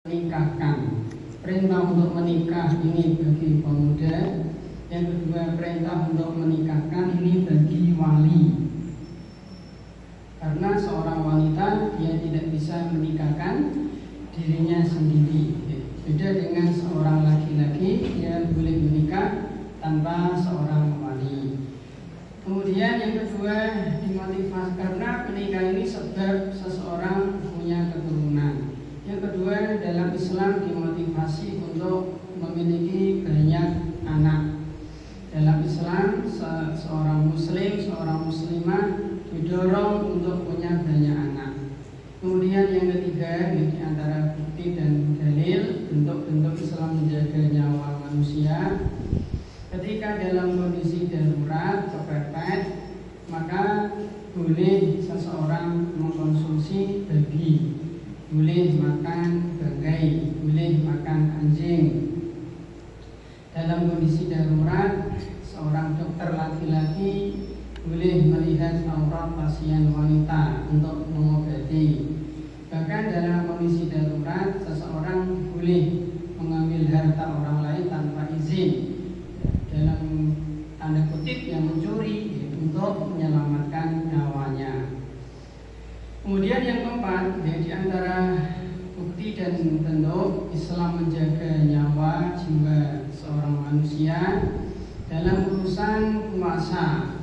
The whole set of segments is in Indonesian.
menikahkan. Perintah untuk menikah ini bagi pemuda. Yang kedua, perintah untuk menikahkan ini bagi wali. Karena seorang wanita dia tidak bisa menikahkan dirinya sendiri. Beda dengan seorang laki-laki, dia boleh menikah tanpa seorang wali. Kemudian yang kedua, dimotivasi karena menikah ini sebab seseorang punya keturunan. Yang kedua, dalam Islam dimotivasi untuk memiliki banyak anak. Dalam Islam, seorang muslim, seorang muslimah didorong untuk punya banyak anak. Kemudian yang ketiga, di antara bukti dan dalil bentuk-bentuk Islam menjaga nyawa manusia. Ketika dalam kondisi darurat, kepepet, maka boleh seseorang mengkonsumsi babi, boleh makan bangkai, boleh makan anjing. Dalam kondisi darurat, seorang dokter laki-laki boleh melihat aurat pasien wanita untuk mengobati. Bahkan dalam kondisi darurat, seseorang boleh mengambil harta orang lain tanpa izin, dalam tanda kutip yang mencuri, untuk menyelamatkan nyawanya. Kemudian yang keempat, di antara bukti dan bentuk Islam menjaga nyawa jiwa seorang manusia dalam urusan puasa.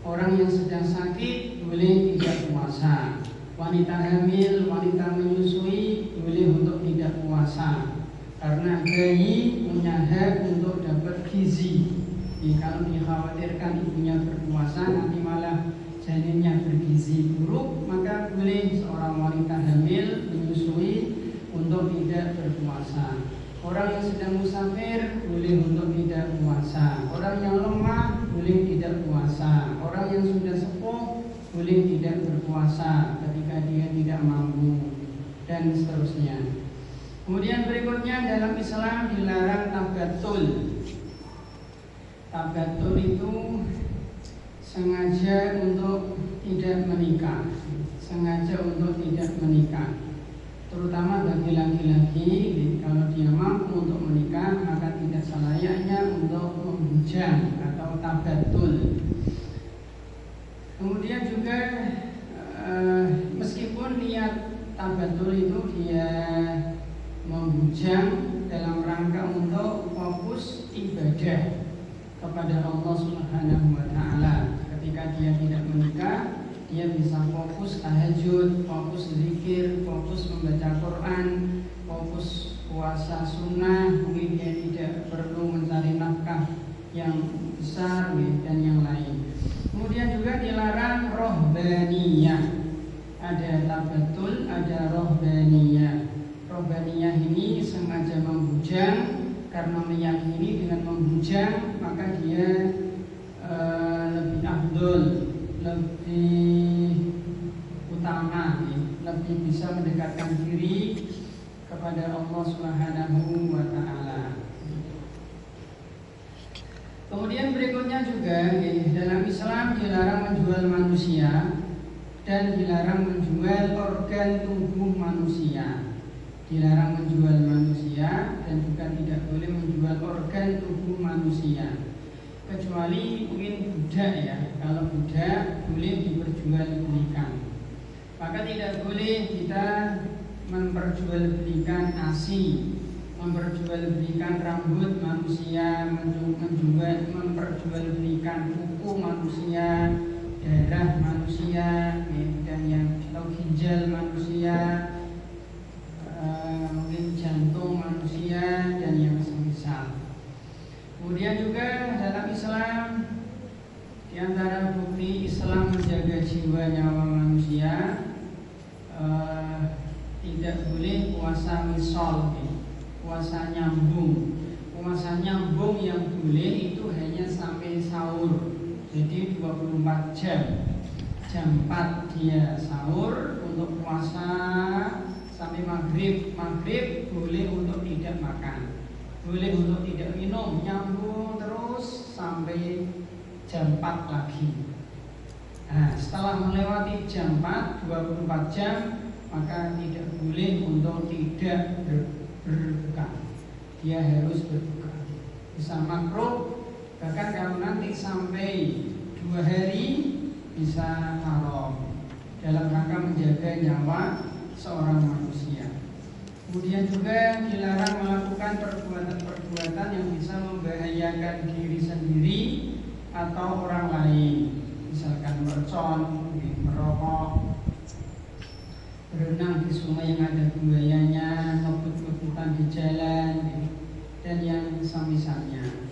Orang yang sedang sakit boleh tidak puasa. Wanita hamil, wanita menyusui boleh untuk tidak puasa. Karena bayi punya hak untuk dapat gizi. Jadi kalau dikhawatirkan ibunya berpuasa nanti malah janinnya bergizi buruk, maka boleh seorang wanita hamil menyusui untuk tidak berpuasa. Orang yang sedang musafir boleh untuk tidak puasa. Orang yang lemah boleh tidak puasa. Orang yang sudah sepuh boleh tidak berpuasa ketika dia tidak mampu, dan seterusnya. Kemudian berikutnya, dalam Islam dilarang tabatul. Tabatul itu sengaja untuk tidak menikah, sengaja untuk tidak menikah. Terutama bagi laki-laki, kalau dia mampu untuk menikah, maka tidak selayaknya untuk membujang atau tabatul. Kemudian juga meskipun niat tabatul itu dia membujang dalam rangka untuk fokus ibadah kepada Allah Subhanahu wa Ta'ala. Ketika dia tidak menikah, dia bisa fokus tahajud, fokus zikir, fokus membaca Quran, fokus puasa sunnah. Mungkin dia tidak perlu mencari nafkah yang besar dan yang lain. Kemudian juga dilarang rohbaniyah. Ada tabatul, ada rohbaniyah. Rohbaniyah ini sengaja membujang karena meyakini dengan membujang maka dia lebih afdol, lebih utama, lebih bisa mendekatkan diri kepada Allah Subhanahu wa Ta'ala. Kemudian berikutnya juga, dalam Islam dilarang menjual manusia dan dilarang menjual organ tubuh manusia. Dilarang menjual manusia dan juga tidak boleh menjual organ tubuh manusia, kecuali mungkin budak ya. Kalau budak boleh diperjualbelikan, maka tidak boleh kita memperjualbelikan ASI, memperjualbelikan rambut manusia, memperjualbelikan kuku manusia, darah manusia, dan yang atau ginjal manusia, mungkin jantung manusia dan yang semisal. Kemudian juga dalam Islam, di antara bukti Islam menjaga jiwa nyawa manusia, tidak boleh puasa misol, puasa nyambung. Puasa nyambung yang boleh itu hanya sampai sahur. Jadi 24 jam. Jam 4 dia sahur untuk puasa sampai maghrib. Maghrib boleh untuk tidak makan, boleh untuk tidak minum, nyambung terus sampai jam 4 lagi. Nah, setelah melewati jam 4, 24 jam, maka tidak boleh untuk tidak berbuka. Dia harus berbuka. Bisa makruh, bahkan kalau nanti sampai 2 hari bisa haram dalam rangka menjaga nyawa seorang manusia. Kemudian juga dilarang melakukan perbuatan-perbuatan yang bisa membahayakan diri sendiri atau orang lain, misalkan mercon, merokok, berenang di sungai yang ada buayanya, ngebut-ngebutan di jalan, dan yang semisalnya.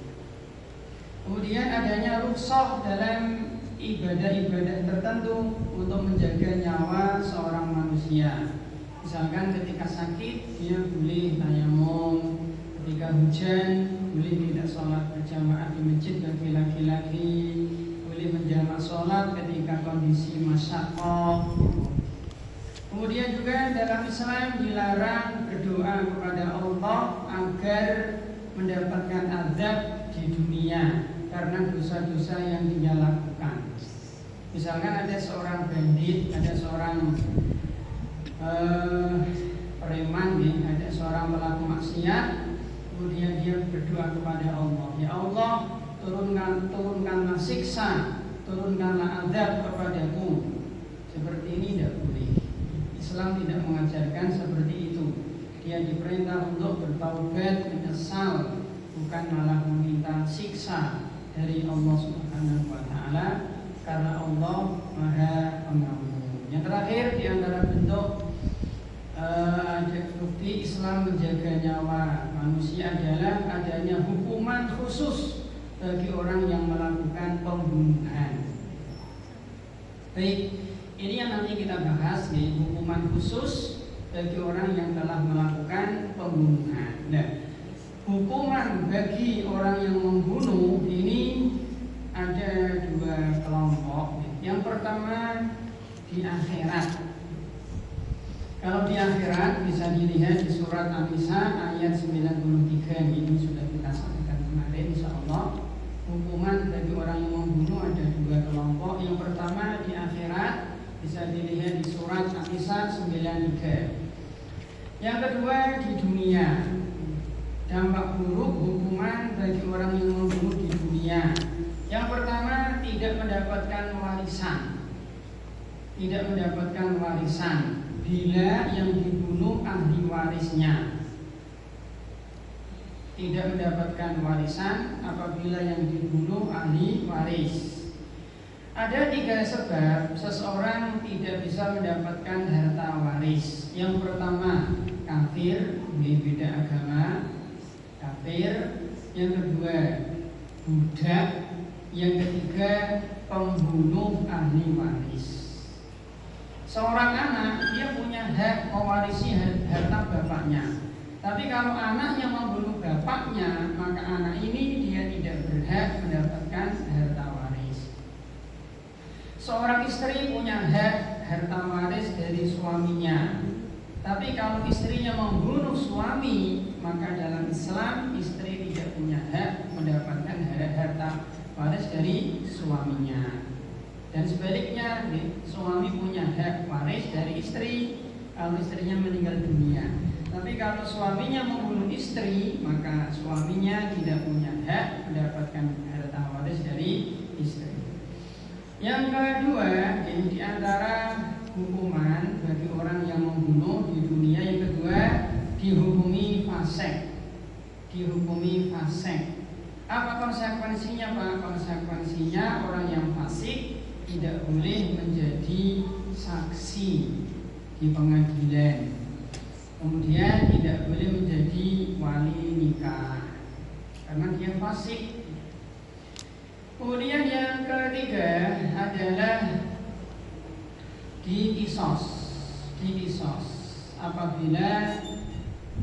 Kemudian adanya rukhsah dalam ibadah-ibadah tertentu untuk menjaga nyawa seorang manusia. Misalkan ketika sakit dia boleh tayamum, ketika hujan boleh tidak sholat berjamaah di masjid bagi laki-laki, boleh menjamak sholat ketika kondisi masyaqqah. Kemudian juga dalam Islam dilarang berdoa kepada Allah agar mendapatkan azab di dunia karena dosa-dosa yang dia lakukan. Misalkan ada seorang bandit, ada seorang preman, ada seorang pelaku maksiat, kemudian dia berdoa kepada Allah, ya Allah, turunkanlah siksa, turunkanlah azab kepadaku. Seperti ini tidak boleh. Islam tidak mengajarkan seperti itu. Dia diperintah untuk bertaubat, menyesal, bukan malah meminta siksa dari Allah Subhanahu wa taala, karena Allah Maha Pengampun. Yang terakhir di antara bentuk bukti Islam menjaga nyawa manusia adalah adanya hukuman khusus bagi orang yang melakukan pembunuhan. Baik, ini yang nanti kita bahas nih, hukuman khusus bagi orang yang telah melakukan pembunuhan. Nah, hukuman bagi orang yang membunuh ini ada 2 kelompok. Yang pertama di akhirat. Kalau di akhirat bisa dilihat di surat An-Nisa ayat 93, ini sudah kita sampaikan kemarin, insyaallah. Hukuman bagi orang yang membunuh ada 2 kelompok. Yang pertama di akhirat bisa dilihat di surat An-Nisa 93. Yang kedua di dunia. Dampak buruk hukuman bagi orang yang membunuh di dunia. Yang pertama tidak mendapatkan warisan. Tidak mendapatkan warisan bila yang dibunuh ahli warisnya. Tidak mendapatkan warisan apabila yang dibunuh ahli waris. Ada 3 sebab seseorang tidak bisa mendapatkan harta waris. Yang pertama kafir, beda agama, kafir. Yang kedua budak. Yang ketiga pembunuh ahli waris. Seorang anak dia punya hak mewarisi harta bapaknya. Tapi kalau anaknya membunuh bapaknya, maka anak ini dia tidak berhak mendapatkan harta waris. Seorang istri punya hak harta waris dari suaminya. Tapi kalau istrinya membunuh suami, maka dalam Islam istri tidak punya hak mendapatkan harta waris dari suaminya. Dan sebaliknya, suami punya hak waris dari istri kalau istrinya meninggal dunia. Tapi kalau suaminya membunuh istri, maka suaminya tidak punya hak mendapatkan harta waris dari istri. Yang kedua, ini di antara hukuman bagi orang yang membunuh di dunia, yang kedua dihukumi fasik. Dihukumi fasik. Apa konsekuensinya, Pak? Konsekuensinya orang yang fasik tidak boleh menjadi saksi di pengadilan. Kemudian tidak boleh menjadi wali nikah karena dia fasik. Kemudian yang ketiga adalah dikisos. Dikisos apabila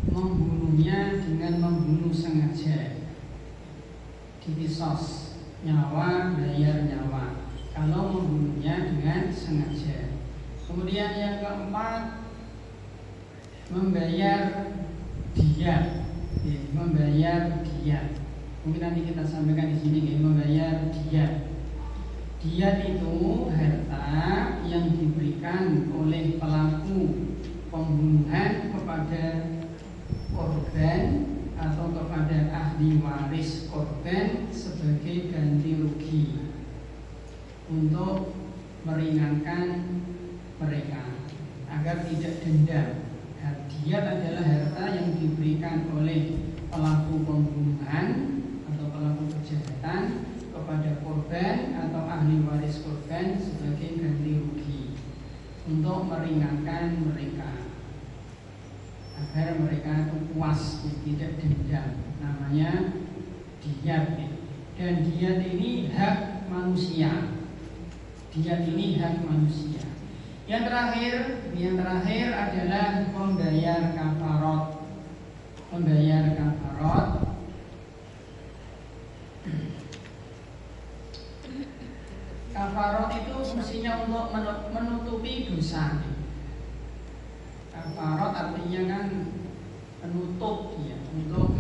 membunuhnya dengan membunuh sengaja. Dikisos, nyawa bayar nyawa kalau membunuhnya dengan sengaja. Kemudian yang keempat membayar diat. Membayar diat. Mungkin nanti kita sampaikan di sini, membayar diat. Diat itu harta yang diberikan oleh pelaku pembunuhan kepada korban. ahli waris korban sebagai ganti rugi untuk meringankan mereka agar tidak dendam. Diyat adalah harta yang diberikan oleh pelaku pembunuhan atau pelaku kejahatan kepada korban atau ahli waris korban sebagai ganti rugi untuk meringankan mereka agar mereka itu puas, tidak dendam. Namanya diyat. Dan diyat ini hak manusia. Diyat ini hak manusia. Yang terakhir adalah membayar kafarat. Membayar kafarat. Kafarat itu fungsinya untuk menutupi dosa. Kafarat artinya kan penutup, ya, untuk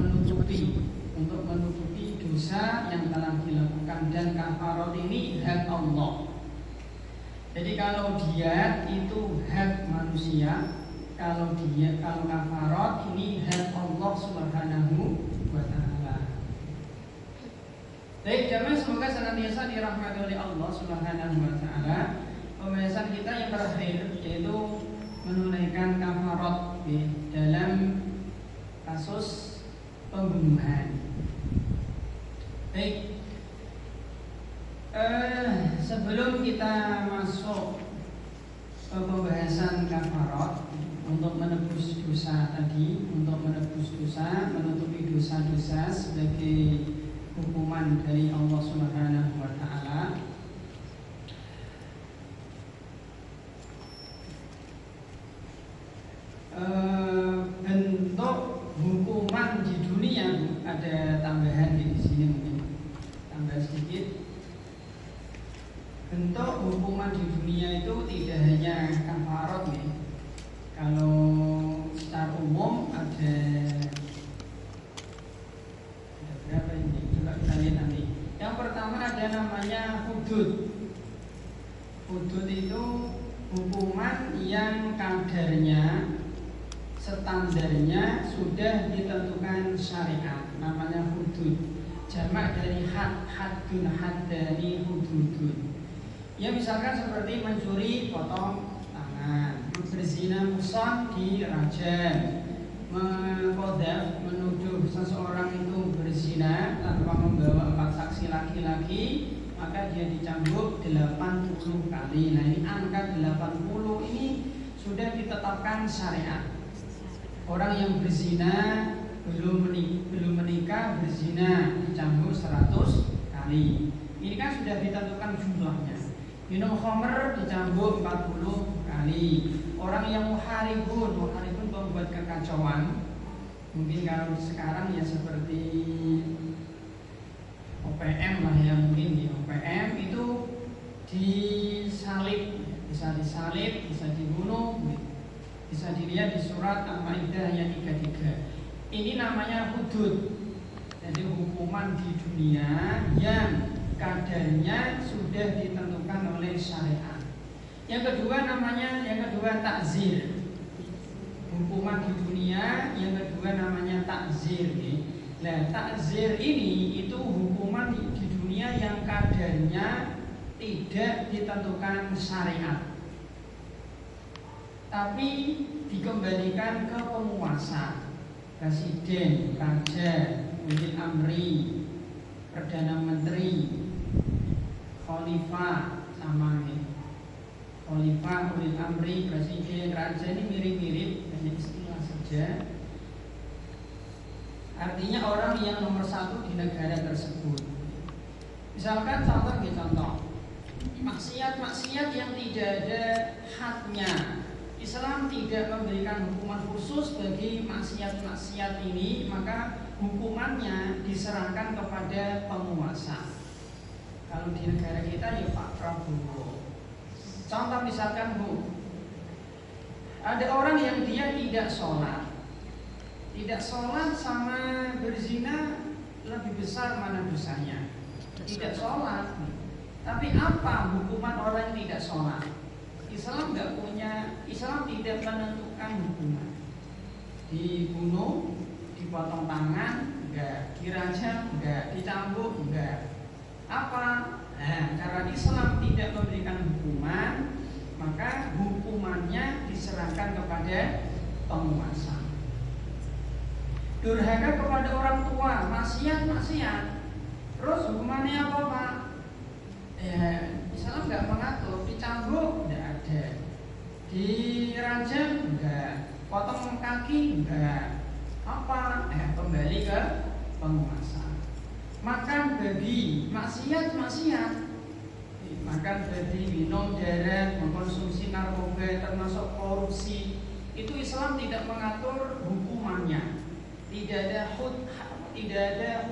menutupi dosa yang telah dilakukan. Dan kafarat ini hak Allah. Jadi kalau diyat itu hak manusia, kalau kafarat ini hak Allah Subhanahu wa taala. Baik, jamaah, semoga senantiasa dirahmati oleh Allah Subhanahu wa taala. Pembahasan kita yang terakhir yaitu menunaikan kafarat dalam kasus pembunuhan. Baik, sebelum kita masuk ke pembahasan kafarat untuk menebus dosa tadi, untuk menebus dosa, menutupi dosa-dosa sebagai hukuman dari Allah Subhanahu wa taala, bentuk hukuman di dunia ada tambahan di sini, mungkin tambah sedikit. Bentuk hukuman di dunia itu tidak hanya kafarat nih. Kalau secara umum ada berapa ini? Coba kita lihat nanti. Yang pertama ada namanya hudud. Hudud itu hukuman yang kadarnya, standarnya sudah ditentukan syariat. Namanya hudud. Jamak dari haddun, haddani, hududun. Ya, misalkan seperti mencuri potong tangan, berzina muson dirajam, mengkodaf menuduh seseorang itu berzina tanpa membawa 4 saksi laki-laki, maka dia dicambuk 80 kali. Nah, ini angka 80 ini sudah ditetapkan syariat. Orang yang berzina belum menikah berzina dicambuk 100 kali. Ini kan sudah ditentukan jumlahnya. Minum khamr dicambuk 40 kali. Orang yang muharibun membuat kekacauan, mungkin kalau sekarang ya seperti OPM lah ya, mungkin di OPM itu disalib, bisa disalib, bisa dibunuh, bisa dilihat di surat Al-Maidah ayat 33. Ini namanya hudud. Jadi hukuman di dunia yang kadarnya sudah ditentukan oleh syariat. Yang kedua takzir. Hukuman di dunia yang kedua namanya takzir. Nah, takzir ini itu hukuman di dunia yang kadarnya tidak ditentukan syariat, tapi dikembalikan ke penguasa, presiden, raja, ulil amri, perdana menteri, khalifah, sama nih. Khalifah, ulil amri, presiden, raja ini mirip-mirip, hanya istilah saja. Artinya orang yang nomor 1 di negara tersebut. Misalkan contoh, maksiat-maksiat yang tidak ada hadnya. Islam tidak memberikan hukuman khusus bagi maksiat-maksiat ini, maka hukumannya diserahkan kepada penguasa. Kalau di negara kita ya Pak Prabowo. Contoh misalkan ada orang yang dia tidak sholat sama berzina, lebih besar mana dosanya? Tidak sholat. Tapi apa hukuman orang yang tidak sholat? Islam tidak menentukan hukuman. Dibunuh, dipotong tangan, enggak. dirajam enggak, dicambuk enggak. Apa? Nah, karena Islam tidak memberikan hukuman, maka hukumannya diserahkan kepada penguasa. Durhaka kepada orang tua, maksiat, terus hukumannya apa, Pak? Islam nggak mengatur, dicambuk nggak ada, dirajam enggak, potong kaki enggak. Apa? Kembali ke penguasa. Makan babi, maksiat, makan babi, minum darah, mengkonsumsi narkoba, termasuk korupsi, itu Islam tidak mengatur hukumannya, tidak ada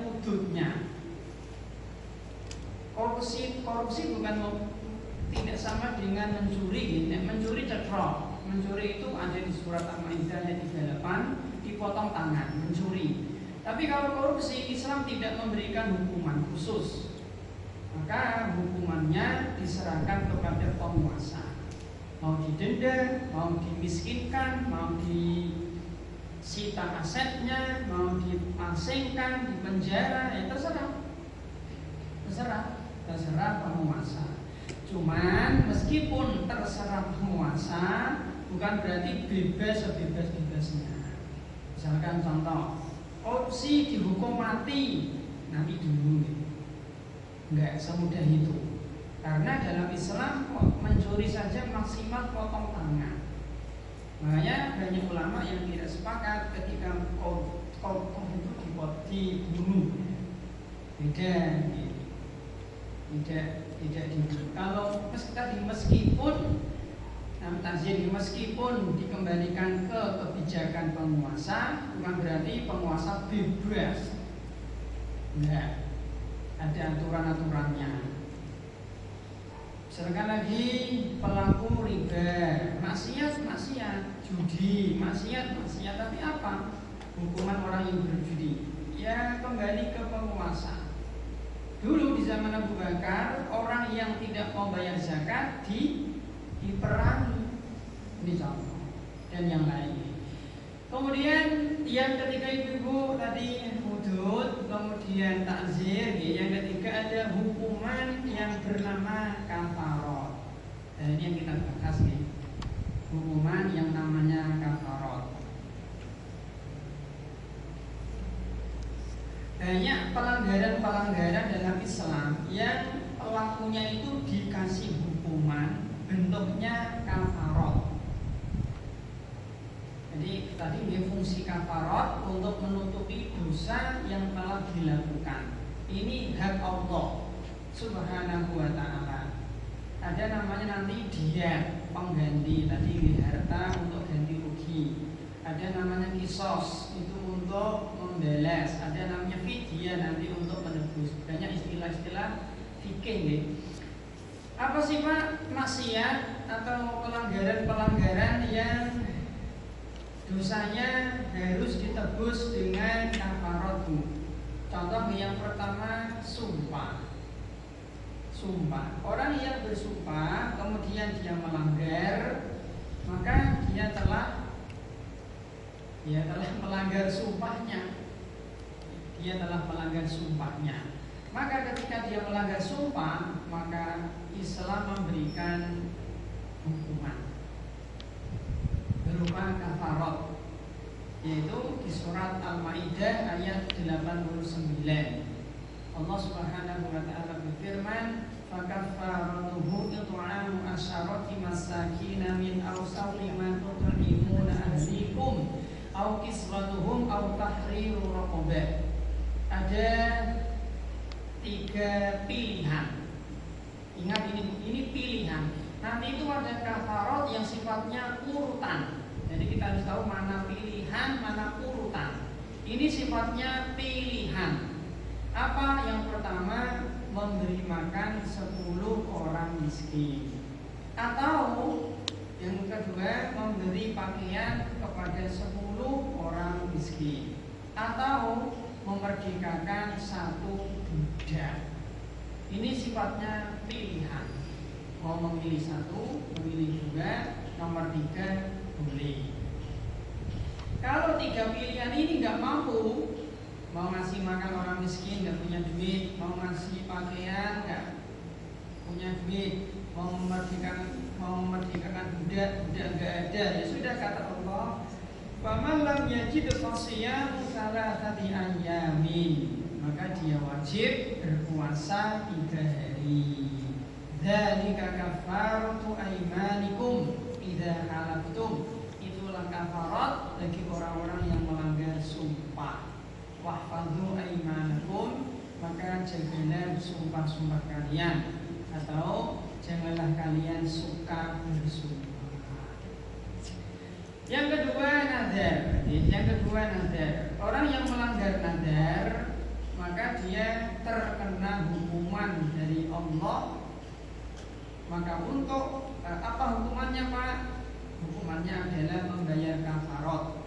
hududnya. Korupsi bukan tidak sama dengan mencuri. Mencuri cetrok, mencuri itu ada di surat Al-Maidah ayat 38, dipotong tangan, mencuri. Tapi kalau korupsi, Islam tidak memberikan hukuman khusus, maka hukumannya diserahkan kepada penguasa. Mau didenda, mau dimiskinkan, mau disita asetnya, mau dipasingkan, dipenjara, ya terserah penguasa. Cuman meskipun terserah penguasa, bukan berarti bebas sebebas-bebasnya. Misalkan contoh, korupsi dihukum mati nanti dulu, enggak semudah itu. Karena dalam Islam mencuri saja maksimal potong tangan. Makanya banyak ulama yang tidak sepakat ketika koruptor itu dibunuh. Tidak dibunuh. Kalau meskipun dikembalikan ke kebijakan penguasa, bukan berarti penguasa bebas. Enggak, ada aturan-aturannya. Misalkan lagi pelaku riba, maksiat, judi, maksiat, tapi apa hukuman orang yang berjudi? Ya kembali ke penguasa. Dulu di zaman Abu Bakar, orang yang tidak mau bayar zakat diperangi. Ini contoh. Dan yang lain. Kemudian yang ketiga ibu tadi hudud, kemudian takzir. Yang ketiga ada hukuman yang bernama kafarot. Ini yang kita bahas nih. Hukuman yang namanya kafarot. Banyak pelanggaran dalam Islam yang pelakunya itu dikasih hukuman bentuknya kafarot. Jadi tadi dia fungsi kafarot untuk menutupi dosa yang telah dilakukan. Ini hak Allah Subhanahu wa ta'ala. Ada namanya nanti dia pengganti, tadi harta untuk ganti rugi. Ada namanya kisos, itu untuk membalas. Ada namanya fidyah, nanti untuk menebus. Banyak istilah-istilah fikih nih. Apa sih Pak maksiat atau pelanggaran-pelanggaran yang dosanya harus ditebus dengan kafarot? Contoh yang pertama, sumpah. Orang yang bersumpah kemudian dia melanggar, maka dia telah melanggar sumpahnya. Maka ketika dia melanggar sumpah, maka Islam memberikan hukuman berupa kafarot, yaitu di surat Al-Maidah ayat 89. Allah Subhanahu wa ta'ala berfirman, "Fakaffaratuhu it'amu asyarati masakin min awsati ma tut'imuna ahlikum aw kiswatuhum aw tahriru raqabah." Ada 3 pilihan. Ingat ini pilihan. Nanti itu ada kafarot yang sifatnya urutan. Jadi kita harus tahu mana pilihan, mana urutan. Ini sifatnya pilihan. Apa? Yang pertama, memberi makan 10 orang miskin. Atau yang kedua, memberi pakaian kepada 10 orang miskin. Atau memerdekakan 1 budak. Ini sifatnya pilihan. Mau memilih 1, memilih 2, nomor 3 boleh. Kalau 3 pilihan ini nggak mampu, mau ngasih makan orang miskin nggak punya duit, mau ngasih pakaian nggak punya duit, mau memerdekakan budak nggak ada. Ya sudah, kata Allah, faman lam yajid fasiyamu thalathati ayyamin, maka dia wajib berpuasa 3 hari. Dzalika kafaratu aymanikum idza halaftum, itulah kafarat bagi orang-orang yang melanggar sumpah. Wahfadzu aymanakum, maka jagalah sumpah-sumpah kalian, atau janganlah kalian suka bersumpah. Yang kedua nazar. Orang yang melanggar nazar, maka dia terkena hukuman dari Allah. Maka untuk apa hukumannya, Pak? Hukumannya adalah membayar kafarat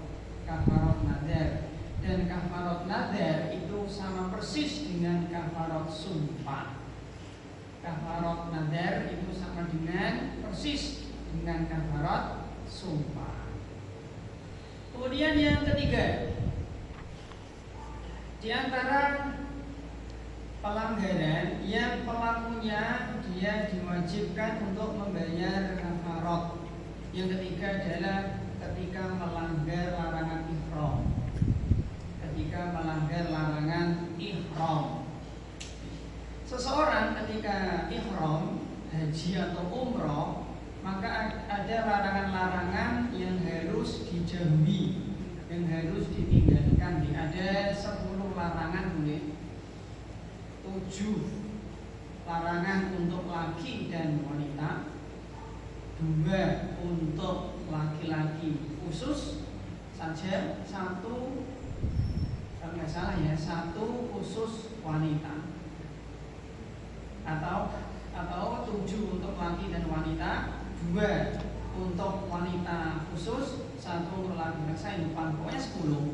nazar. Dan kafarat nazar itu sama persis dengan kafarat sumpah. Kafarat nazar itu sama dengan persis dengan kafarat sumpah. Kemudian yang ketiga, di antara pelanggaran yang pelakunya dia diwajibkan untuk membayar kafarat. Yang ketiga adalah ketika melanggar larangan ihram. Seseorang ketika ihram haji atau umroh, maka ada larangan-larangan yang harus dijauhi, yang harus ditinggalkan. Ada 10 larangan, boleh 7 larangan untuk laki dan wanita, 2 untuk laki-laki khusus saja, 1 kalau nggak salah ya, 1 khusus wanita, atau 7 untuk laki dan wanita, 2 untuk wanita khusus, 1 untuk laki. Saya lupa, pokoknya 10.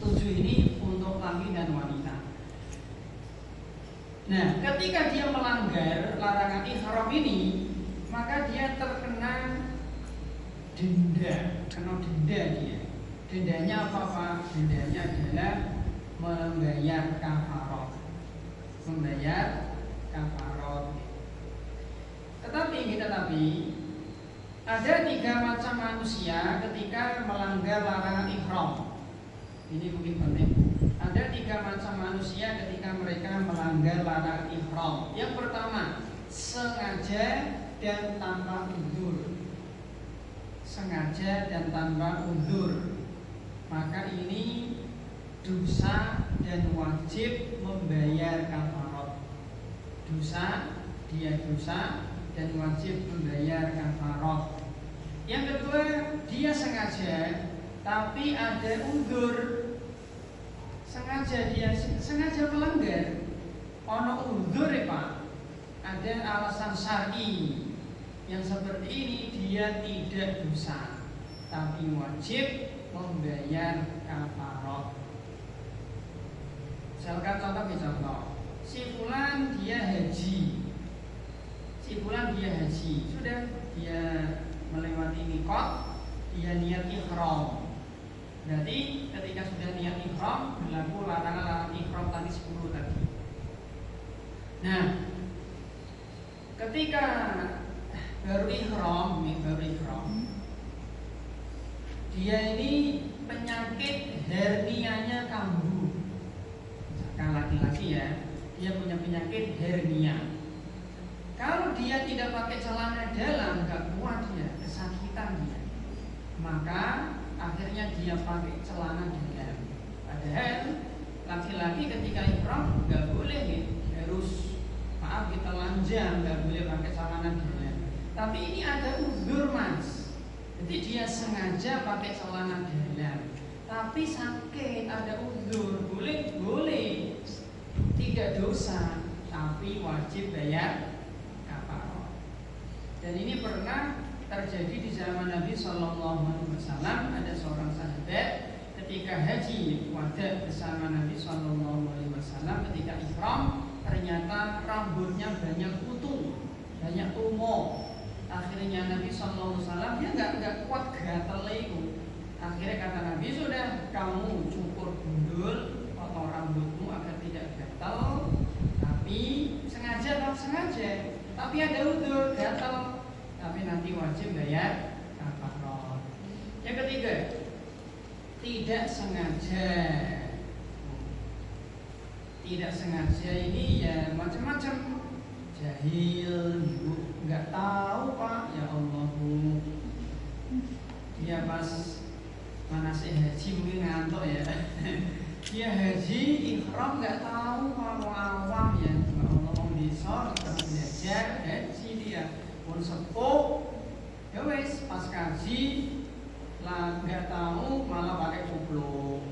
7 ini untuk laki dan wanita. Nah, ketika dia melanggar larangan ihram ini, maka dia terkena denda, dia. Dendanya apa, Pak? Dendanya adalah membayar kafarat. Tetapi ada 3 macam manusia ketika melanggar larangan ihram. Ini mungkin penting. Ada 3 macam manusia ketika mereka melanggar larangan ihram. Yang pertama, sengaja dan tanpa uzur. Maka ini dosa dan wajib membayar kafarat. Dia dosa dan wajib membayar kafarat. Yang kedua, dia sengaja tapi ada uzur. Sengaja melanggar, ono uzur ya, Pak. Ada alasan syar'i. Yang seperti ini dia tidak dosa, tapi wajib membayar kafarat. Misalkan contoh, si fulan dia haji, sudah dia melewati mikot, dia niat ihram. Berarti ketika sudah niat ihram, berlaku larangan ihram tadi 10 tadi. Nah, ketika baru ihram, dia ini penyakit hernianya kambuh. Misalkan laki-laki ya, dia punya penyakit hernia. Kalau dia tidak pakai celana dalam, nggak kuat dia, kesakitan dia, maka akhirnya dia pakai celana dalam. Padahal laki-laki ketika ihram nggak boleh ya, harus kita lanjang, nggak boleh pakai celana dalam. Tapi ini ada uzur, Mas. Jadi dia sengaja pakai celana dalam, tapi sakit, ada uzur, boleh, tidak dosa, tapi wajib bayar kafarat. Dan ini pernah terjadi di zaman Nabi Shallallahu Alaihi Wasallam. Ada seorang sahabat ketika haji wada bersama Nabi Shallallahu Alaihi Wasallam, ketika ihram ternyata rambutnya banyak kutu, banyak tumor. Akhirnya Nabi Shallallahu Alaihi Wasallam dia nggak kuat gatel itu. Akhirnya kata Nabi, sudah kamu cukur gundul, tapi ada udzur gatal, tapi nanti wajib bayar kafarah. Yang ketiga, tidak sengaja. Tidak sengaja ini ya macam-macam. Jahil, ibu nggak tahu pak, ya Allah bu. Dia pas manasik haji mungkin ngantuk ya. Dia haji ihram nggak tahu kalau awam ya. Allah bisa terus belajar haji dia pun sepuh. Ya wes pas kaji lah nggak tahu malah pakai kupluk,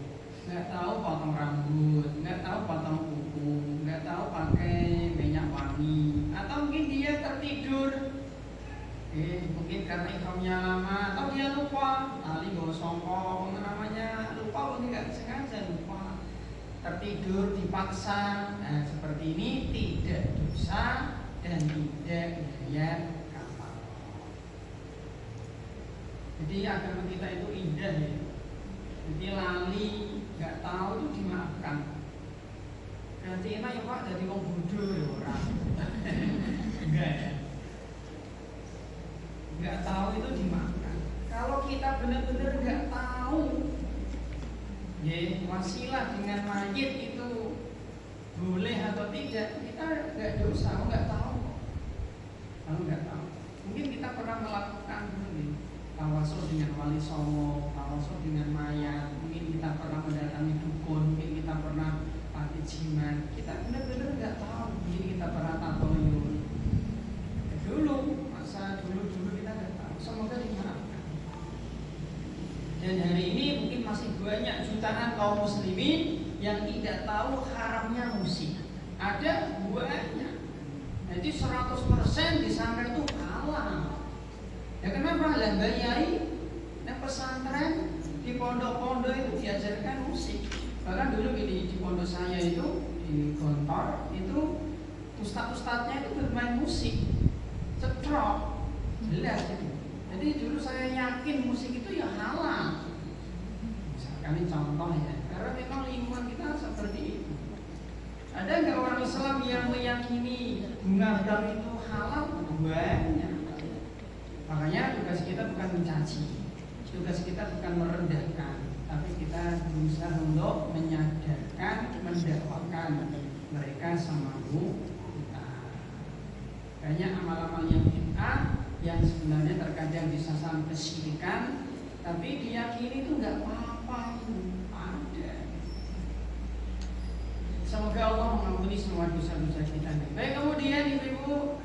nggak tahu potong rambut, nggak tahu potong kuku, nggak tahu pakai minyak wangi, atau mungkin dia tertidur, mungkin karena ihramnya lama, atau dia lupa, tali gosong namanya lupa, mungkin nggak sengaja lupa, tertidur dipaksa. Nah seperti ini tidak dosa dan tidak bayar kafarah. Jadi agama kita itu indah ya. Jadi lali, nggak tahu itu dimaafkan. Berarti enak ya pak, jadi wong bodoh ya orang. Enggak ya. Nggak tahu itu dimaafkan. Kalau kita benar-benar nggak tahu, ya wasilah dengan mayit itu boleh atau tidak, kita nggak dosa, nggak tahu. Kalau nggak tahu, mungkin kita pernah melakukan ini. Tawasul dengan wali songo, tawasul dengan mayat, mungkin kita pernah mendatangi dukun, mungkin kita pernah pakai jimat, kita benar-benar nggak tahu, mungkin kita pernah tatoyun. Dulu, masa dulu kita nggak tahu, semoga dimaafkan. Dan hari ini mungkin masih banyak jutaan kaum muslimin yang tidak tahu haramnya musik. Ada banyak. Jadi 100% disangka itu halal. Ya kenapa? Lah bayai nah pesantren di pondok-pondok itu diajarkan musik. Bahkan dulu di pondok saya itu di Gontor itu ustadz-ustadznya itu bermain musik, cetrok, jelas itu. Jadi dulu saya yakin musik itu ya halal. Misalkan ini contoh ya, karena memang lingkungan kita seperti itu. Ada nggak orang Islam yang meyakini bunga dam itu halal? Banyak. Makanya tugas kita bukan mencaci, tugas kita bukan merendahkan, tapi kita berusaha untuk menyadarkan, mendakwakan mereka sama kita. Banyak amal-amal yang bid'ah yang sebenarnya terkadang bisa sampai kesyirikan, tapi diyakini itu nggak apa-apa, ada. Semoga Allah mengampuni semua dosa-dosa kita. Baik, kemudian ibu-ibu,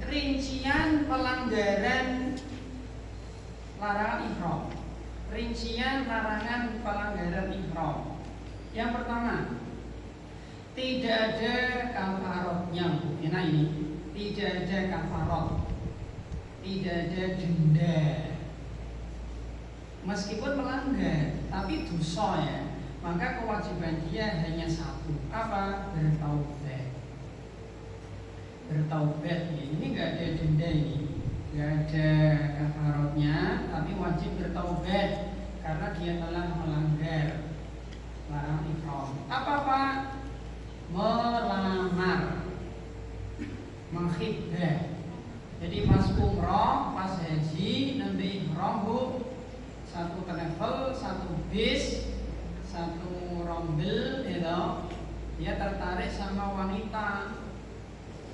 rincian pelanggaran larangan ihram. Rincian larangan pelanggaran ihram. Yang pertama, tidak ada kafarotnya. Enak ini, tidak ada kafarot, tidak ada denda. Meskipun melanggar, tapi dosa ya. Maka kewajiban dia hanya satu, apa? Bertaubat. Bertaubat ya. Ini nggak ada denda ini, nggak ada kafarotnya, tapi wajib bertaubat karena dia telah melanggar larangan ihram. Apa pak? Melamar, menghibah. Jadi pas umroh, pas haji, nanti ihram bu, satu travel, satu bis, satu rombel, gitu. Dia tertarik sama wanita.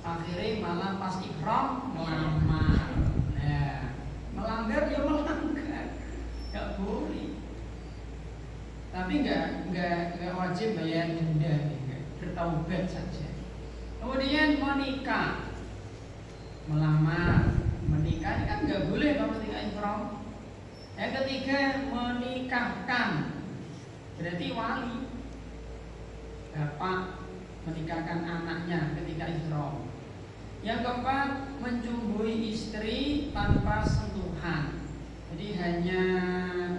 Akhirnya malah pas ihram melamar. Nah, melanggar ya melanggar, nggak boleh. Tapi nggak wajib bayar denda, bertaubat saja. Kemudian menikah, melamar, menikah ini kan nggak boleh kalau ketika ihram. Yang ketiga menikahkan, berarti wali, bapak menikahkan anaknya ketika ihram. Yang keempat, mencumbui istri tanpa sentuhan. Jadi hanya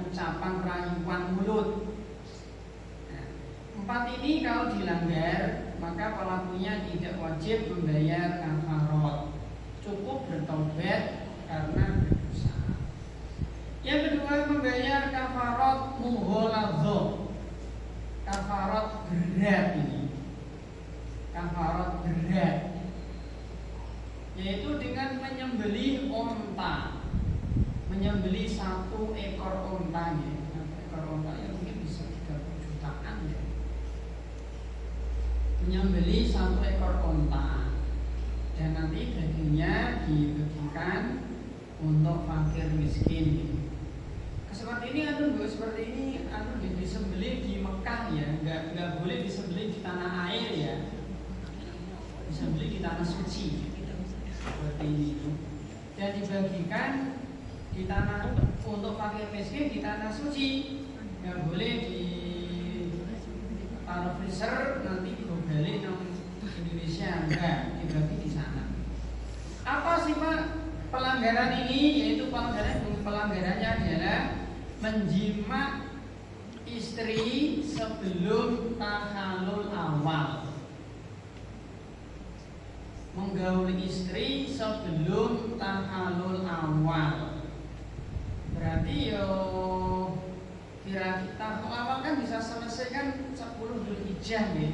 ucapan rayuan mulut. Nah, empat ini kalau dilanggar, maka pelakunya tidak wajib membayar kafarot. Cukup bertaubat karena berdosa. Yang kedua, membayar kafarot mughalladzah. Kafarot berat ini. Kafarot berat. menyembelih 1 ekor unta dan nanti dagingnya dibagikan untuk fakir miskin. Seperti ini seperti ini disembelih di Mekah ya, nggak boleh disembelih di tanah air ya, disembelih di tanah suci seperti ini dan dibagikan di tanah untuk fakir miskin di tanah suci, nggak boleh di taruh freezer nanti dibalik nang Indonesia, enggak, dibagi di sana. Apa sih Pak pelanggaran ini? Yaitu pelanggarannya adalah menjima istri sebelum tahalul awal, menggauli istri sebelum tahalul awal. Berarti kira tahun awal kan bisa selesai kan 10 Dzulhijjah ya.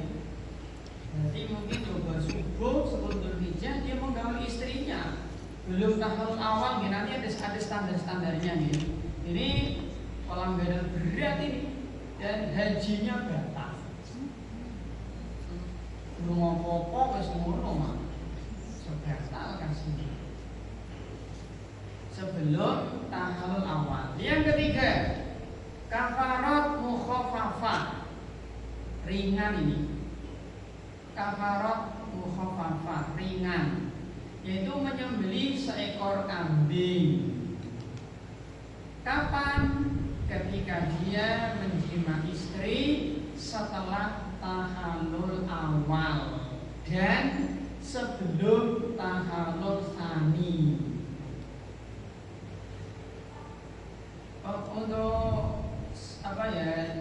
Berarti mungkin coba subuh 10 Dzulhijjah dia menggauli istrinya belum tahun awal ya, nanti ada standar-standarnya nih. Ini pelanggaran berat ini dan hajinya batal. Belum apa-apa wis ngono mah. Batal kasih sebelum tahun awal. Yang ketiga, kafarat mukhafafah, ringan ini. Kafarat mukhafafah, ringan, yaitu menyembelih seekor kambing. Kapan? Ketika dia menjima istri setelah tahalul awal dan sebelum tahalul tsani. Untuk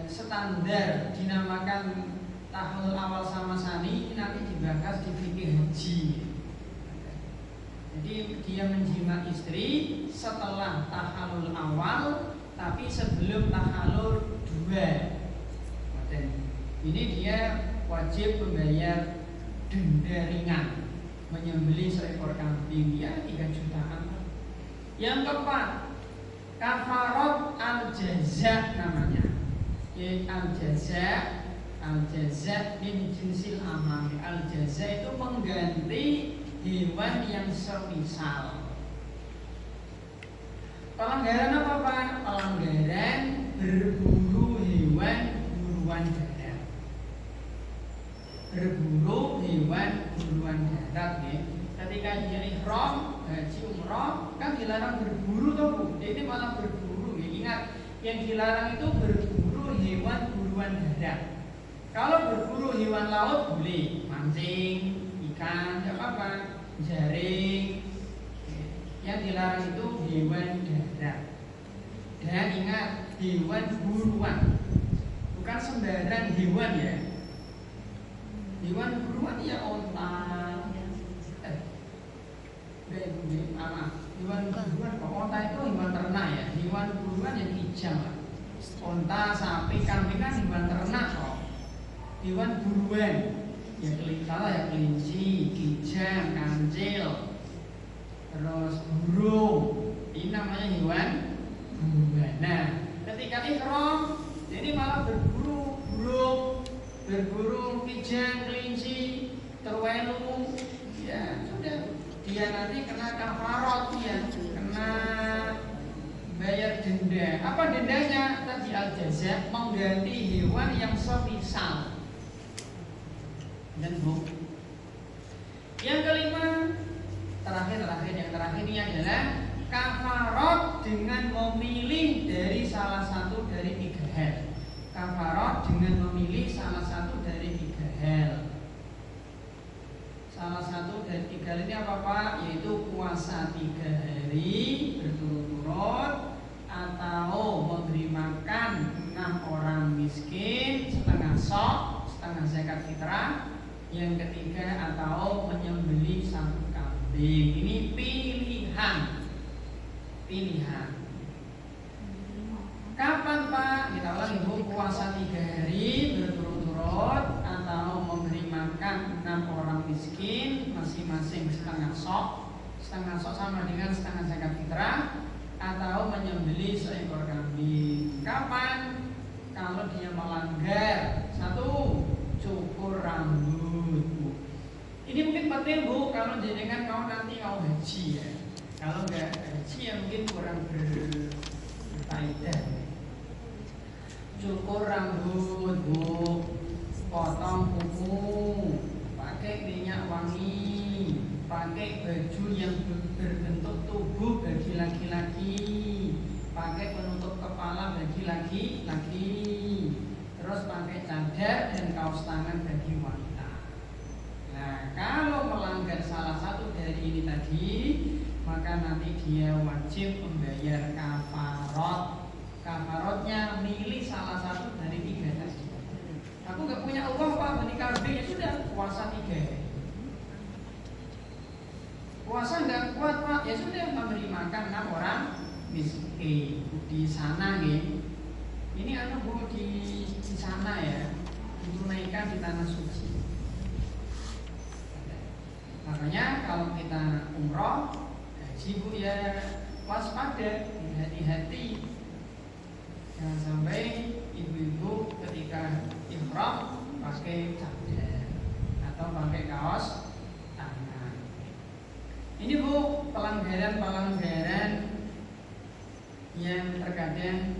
standar dinamakan tahalul awal sama tsani nanti dibahas di fikih haji. Jadi dia menjima istri setelah tahalul awal tapi sebelum tahalul 2. Ini dia wajib membayar denda ringan, menyembelih seekor kambing ya 3 jutaan. Yang keempat, kafarat al-jaza namanya. Yaitu al-jaza min jinsil amal. Al-jaza itu mengganti hewan yang semisal. Pelanggaran apa Pak? Pelanggaran berburu hewan buruan darat. Berburu hewan buruan darat ya. Ketika dia ihram haji umrah kan dilarang berburu toh Bu. Ini malah berburu ya. Ingat yang dilarang itu berburu hewan buruan darat. Kalau berburu hewan laut boleh, mancing ikan, apa jaring. Yang dilarang itu hewan darat. Dan ingat hewan buruan, bukan sembarang hewan ya. Hewan buruan ya onta. Hewan buruan kok onta itu hewan ternak ya. Hewan buruan yang kijang lah. Onta, sapi, kambing kan hewan ternak kok. Hewan buruan ya kelinci, kijang, kancil, terus burung, ini namanya hewan buruan. Nah, ketika ihram, jadi malah berburu burung, berburu kijang, kelinci, terwelu, ya sudah dia nanti kena kafarat ya, kena bayar denda. Apa dendanya? Tadi al-jaza, mengganti hewan yang semisal. Dan Bu, yang kelima, yang terakhir ini adalah kafarat dengan memilih dari salah satu dari 3 hal. Kafarat dengan memilih salah satu dari 3 hal. Salah satu dari 3 hal ini apa Pak? Yaitu puasa 3 hari berturut-turut, atau memberi makan 6 orang miskin setengah sok, setengah zakat fitrah. Yang ketiga, atau menyembelih 1 kambing. Ini pilihan. Kapan Pak? Kita ulang Ibu, puasa 3 hari berturut-turut, atau memberi makan 6 orang miskin masing-masing setengah sok sama dengan setengah zakat fitrah, atau menyembelih seekor kambing. Kapan? Kalau dia melanggar 1 cukur rambut, Bu. Ini mungkin penting, Bu, kalau jenengan mau nanti mau haji ya. Kalau nggak haji ya mungkin kurang berfaedah. Cukur rambut, Bu, potong kuku, pakai minyak wangi, pakai baju yang berbentuk tubuh bagi laki-laki, pakai penutup kepala bagi laki-laki, terus pakai cadar dan kaos tangan bagi wanita. Nah, kalau melanggar salah satu dari ini tadi, maka nanti dia wajib membayar kafarot. Kafarotnya milih salah satu dari 3 tadi. Aku nggak punya uang, Pak, beli kambing, ya sudah puasa 3 hari. Puasa nggak kuat, Pak, ya sudah memberi makan 6 orang miskin di sana nih. Ini Bu di sana ya, ditunaikan di tanah suci. Makanya kalau kita umroh, haji, Bu, ya waspada, hati-hati. Jangan sampai ibu-ibu ketika ihram pakai cadar atau pakai kaos tangan. Ini, Bu, pelanggaran-pelanggaran yang terkadang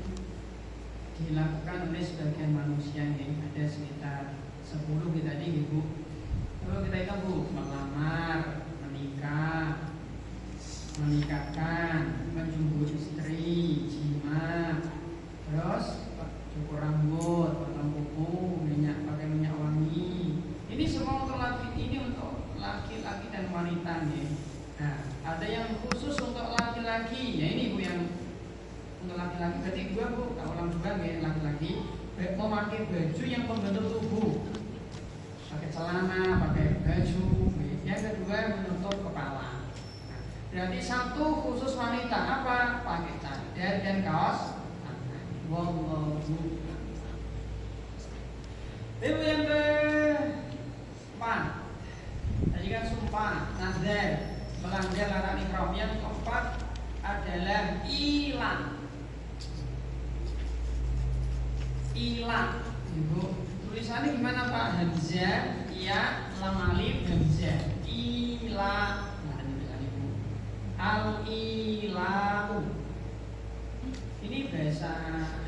dilakukan oleh sebagian manusia nih. Ada sekitar 10 kita tadi, Bu. Kalau kita itu, Bu, melamar, menikah, menikahkan, menjumbu istri, jima, terus cukur rambut, potong kuku, pakai minyak wangi. Ini semua untuk laki-laki dan wanita nih. Nah, ada yang khusus untuk laki-laki. Ya ini, Bu, yang untuk laki-laki. Berarti 2, Bu, tak ulang juga nih, laki-laki memakai baju yang membentuk tubuh, pakai celana, pakai baju. Yang kedua menutup kepala. Nah, berarti 1 khusus wanita, apa? Pakai cadar dan kaos tangan. Wallahu a'lam. Ibu yang keempat, tadi kan sumpah, nazar, melanggar larangan ihram. Yang keempat adalah ilang. Ilang, Ibu. Tulisannya gimana, Pak? Hamzah, ya, lam alif, hamzah. Ilang. Nah, tulisan Ibu. Al-ilau. Ini bahasa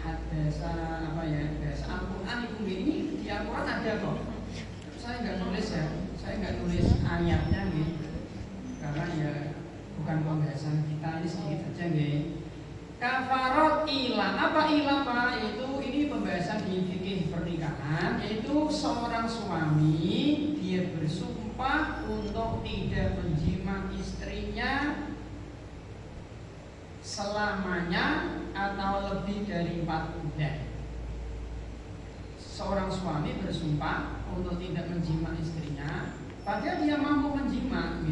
apa ya? Bahasa Al-Qur'an, Ibu. Ini di Al-Qur'an ada kok. Saya nggak nulis ya. Saya nggak nulis ayatnya nih. Karena ya bukan pembahasan kita, ini sedikit saja nih. Kafarot ilah, apa ilah, Pak? Ini pembahasan di fikih pernikahan, yaitu seorang suami dia bersumpah untuk tidak menjima istrinya selamanya atau lebih dari 4 bulan. Seorang suami bersumpah untuk tidak menjima istrinya, padahal dia mampu menjima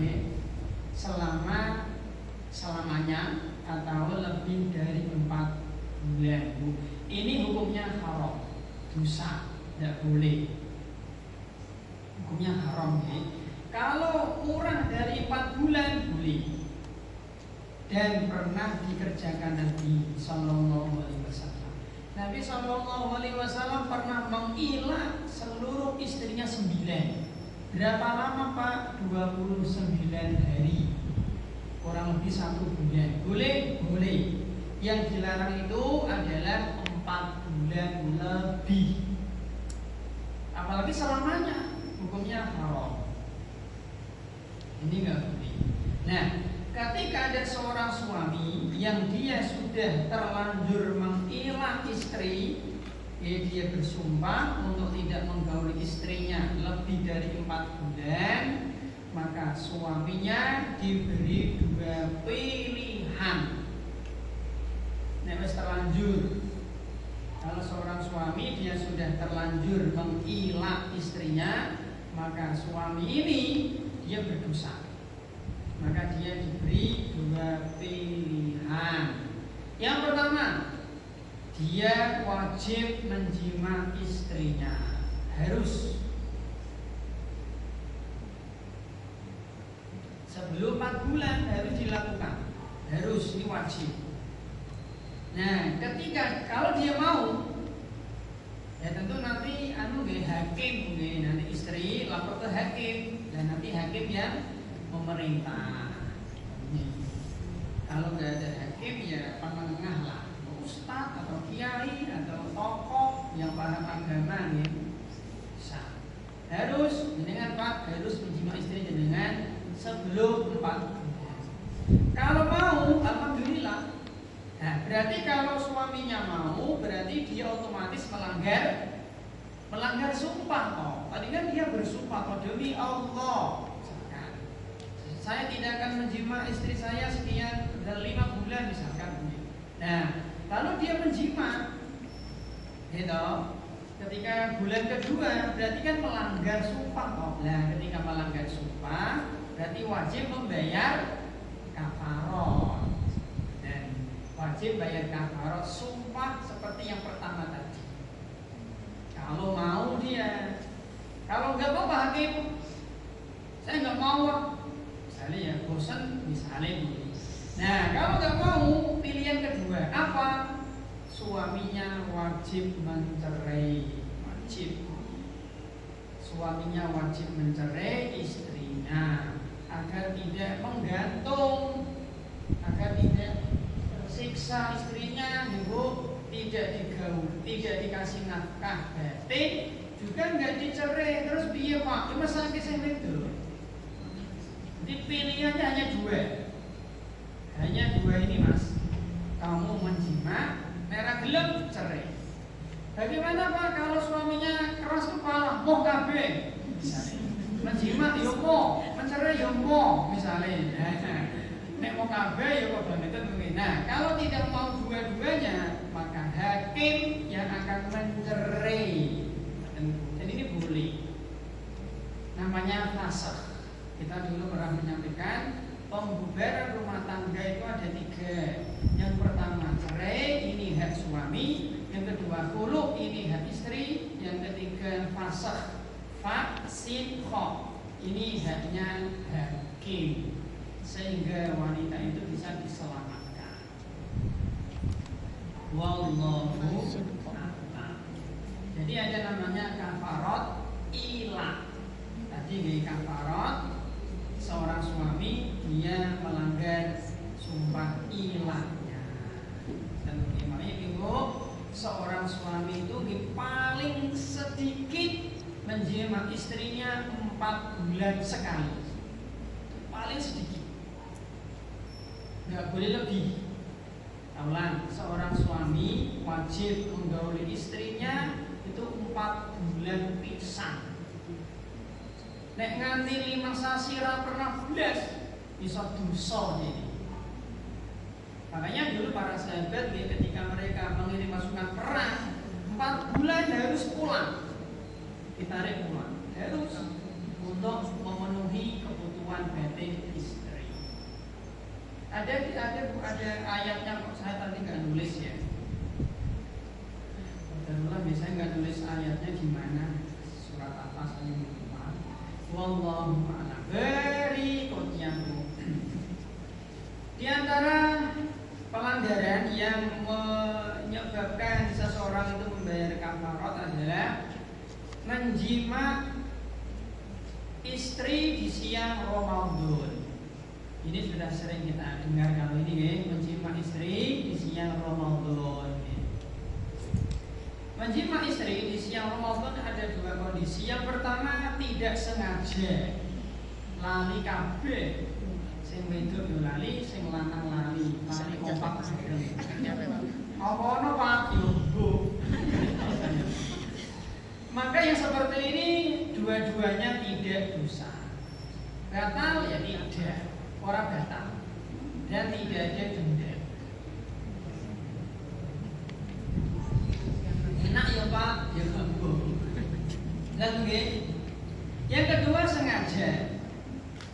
selamanya atau lebih dari 4 bulan. Ini hukumnya haram, dosa, tidak boleh. Hukumnya haram ya. Kalau kurang dari 4 bulan boleh. Dan pernah dikerjakan Nabi Sallallahu Alaihi Wasallam. Nabi Sallallahu Alaihi Wasallam pernah mengilah seluruh istrinya 9. Berapa lama, Pak? 29 hari. Kurang lebih 1 bulan. Boleh? Boleh. Yang dilarang itu adalah 4 bulan lebih. Apalagi selamanya, hukumnya haram. Ini nggak boleh. Nah, ketika ada seorang suami yang dia sudah terlanjur mengilah istri, dia bersumpah untuk tidak menggauli istrinya lebih dari 4 bulan, maka suaminya diberi 2 pilihan. Nek wis terlanjur, kalau seorang suami dia sudah terlanjur mengilah istrinya, maka suami ini dia berdosa. Maka dia diberi 2 pilihan. Yang pertama, dia wajib menjima istrinya, harus sebelum 4 bulan harus dilakukan, harus, ini wajib. Nah, ketika kalau dia mau, ya tentu nanti hak hakim, nanti istri lapor ke hakim dan nanti hakim yang memerintah. Kalau nggak ada hakim ya penengah lah, ustadz atau kiai atau tokoh yang paham agama bisa. Harus dengan Pak harus menjima istri dengan sebelum 4 bulan. Kalau mau, alhamdulillah. Nah, berarti kalau suaminya mau, berarti dia otomatis melanggar sumpah. Tadi kan dia bersumpah demi Allah. Misalkan, saya tidak akan menjima istri saya sekian dalam 5 bulan misalkan. Nah, kalau dia menjima, gitu, ketika bulan kedua berarti kan melanggar sumpah. Nah, ketika melanggar sumpah, berarti wajib membayar kafarot. Wajib bayar kafarot sumpah seperti yang pertama tadi. Kalau mau dia, kalau nggak apa-apa hakim, saya nggak mau, misalnya ya bosan misalnya ini. Nah kalau nggak mau, pilihan kedua apa? Suaminya wajib mencerai, suaminya wajib mencerai istrinya agar tidak menggantung, agar tidak siksa istrinya, ibu tidak digaul, tidak dikasih nafkah batin, juga nggak dicerai, terus biar pak, cuma sakit saya itu. Jadi pilihannya hanya dua ini mas. Kamu menjima, merah gelap cerai. Bagaimana pak kalau suaminya keras kepala, mau kabeh, menjima yomo, mencerai yomo, misalnya. Nek mau kabeh ya kok itu mungkin. Nah, kalau tidak mau dua-duanya, maka hakim yang akan mencerai. Dan ini boleh. Namanya fasakh. Kita dulu pernah menyampaikan pembubaran rumah tangga itu ada 3. Yang pertama cerai, ini hak suami. Yang kedua khulu, ini hak istri. Yang ketiga fasakh, fasikh, ini haknya hakim. Sehingga wanita itu bisa diselamatkan. Wallahu a'lam. Jadi ada namanya kafarot ilah. Tadi di kafarot seorang suami dia melanggar sumpah ilahnya. Dan bagaimana ibu, seorang suami itu paling sedikit menjima istrinya 4 bulan sekali. Paling sedikit. Nggak boleh lebih. Ulang, seorang suami wajib menggauli istrinya itu 4 bulan pisan. Nek nganti 5 sasi ra pernah blas, bisa dosa ini. Makanya dulu para sahabat ketika mereka mengirim pasukan perang, 4 bulan harus pulang. Ditarik pulang. Harus untuk memenuhi kebutuhan batin istri. Ada ayatnya kok saya tadi nggak nulis ya. Alhamdulillah biasanya nggak nulis ayatnya gimana, surat apa saya lupa. Wallahu a'lam. Berikutnya di antara pelanggaran yang menyebabkan seseorang itu membayar kafarat adalah menjima istri di siang Ramadan. Ini sudah sering kita dengar kalau ini menjima istri di siang Ramadan. Menjima istri di siang Ramadan ada 2 kondisi. Yang pertama tidak sengaja, lali kabeh. Sing wedok yo lali, sing lanang lali kompak bareng. Apa ono Pak yo. Maka yang seperti ini dua-duanya tidak dosa. Batal ya tidak, orang batal dan tidak ada denda. Enak ya Pak, ya Bu. Lalu yang kedua sengaja.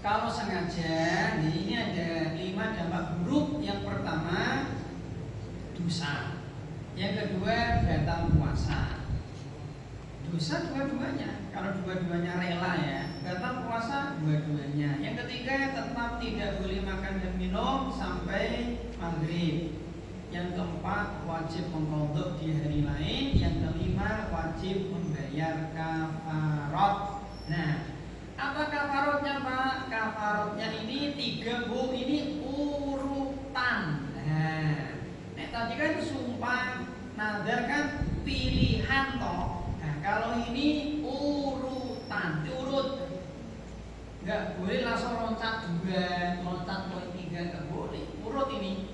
Kalau sengaja, ini ada 5 dampak buruk. Yang pertama dosa. Yang kedua batal puasa. Dosa dua-duanya. Kalau dua-duanya rela ya, batal puasa dua-duanya. Yang ketiga tetap tidak boleh makan dan minum sampai maghrib. Yang keempat wajib mengqadha di hari lain. Yang kelima wajib membayar membayar kafarot. Nah, apa kafarotnya Pak? Kafarotnya ini 3 Bu, ini urutan. Nah, tadi kan sumpah nadar kan pilihan toh. Nah, kalau ini urutan, diurut. Enggak boleh langsung loncat 2, loncat poin 3, enggak boleh. Urut ini.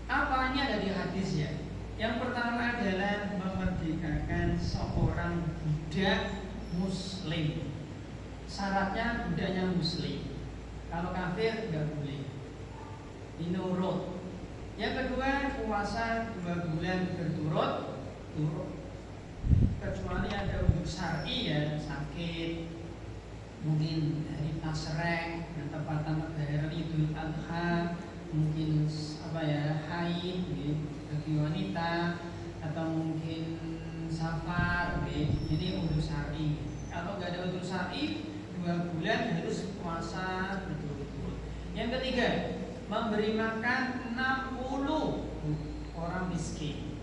Apa ini ada di hadis ya? Yang pertama adalah memerdekakan seorang budak muslim. Syaratnya budaknya muslim. Kalau kafir enggak boleh. Ini urut. Yang kedua, puasa 2 bulan berturut-turut. Kecuali ada udzur syar'i ya, sakit, mungkin hari Tasrek, tepatan hari Idul Adha, mungkin haid bagi wanita, atau mungkin safar, ini udzur syar'i. Kalau nggak ada udzur syar'i, 2 bulan harus puasa berturut-turut. Yang ketiga, memberi makan 60 orang miskin.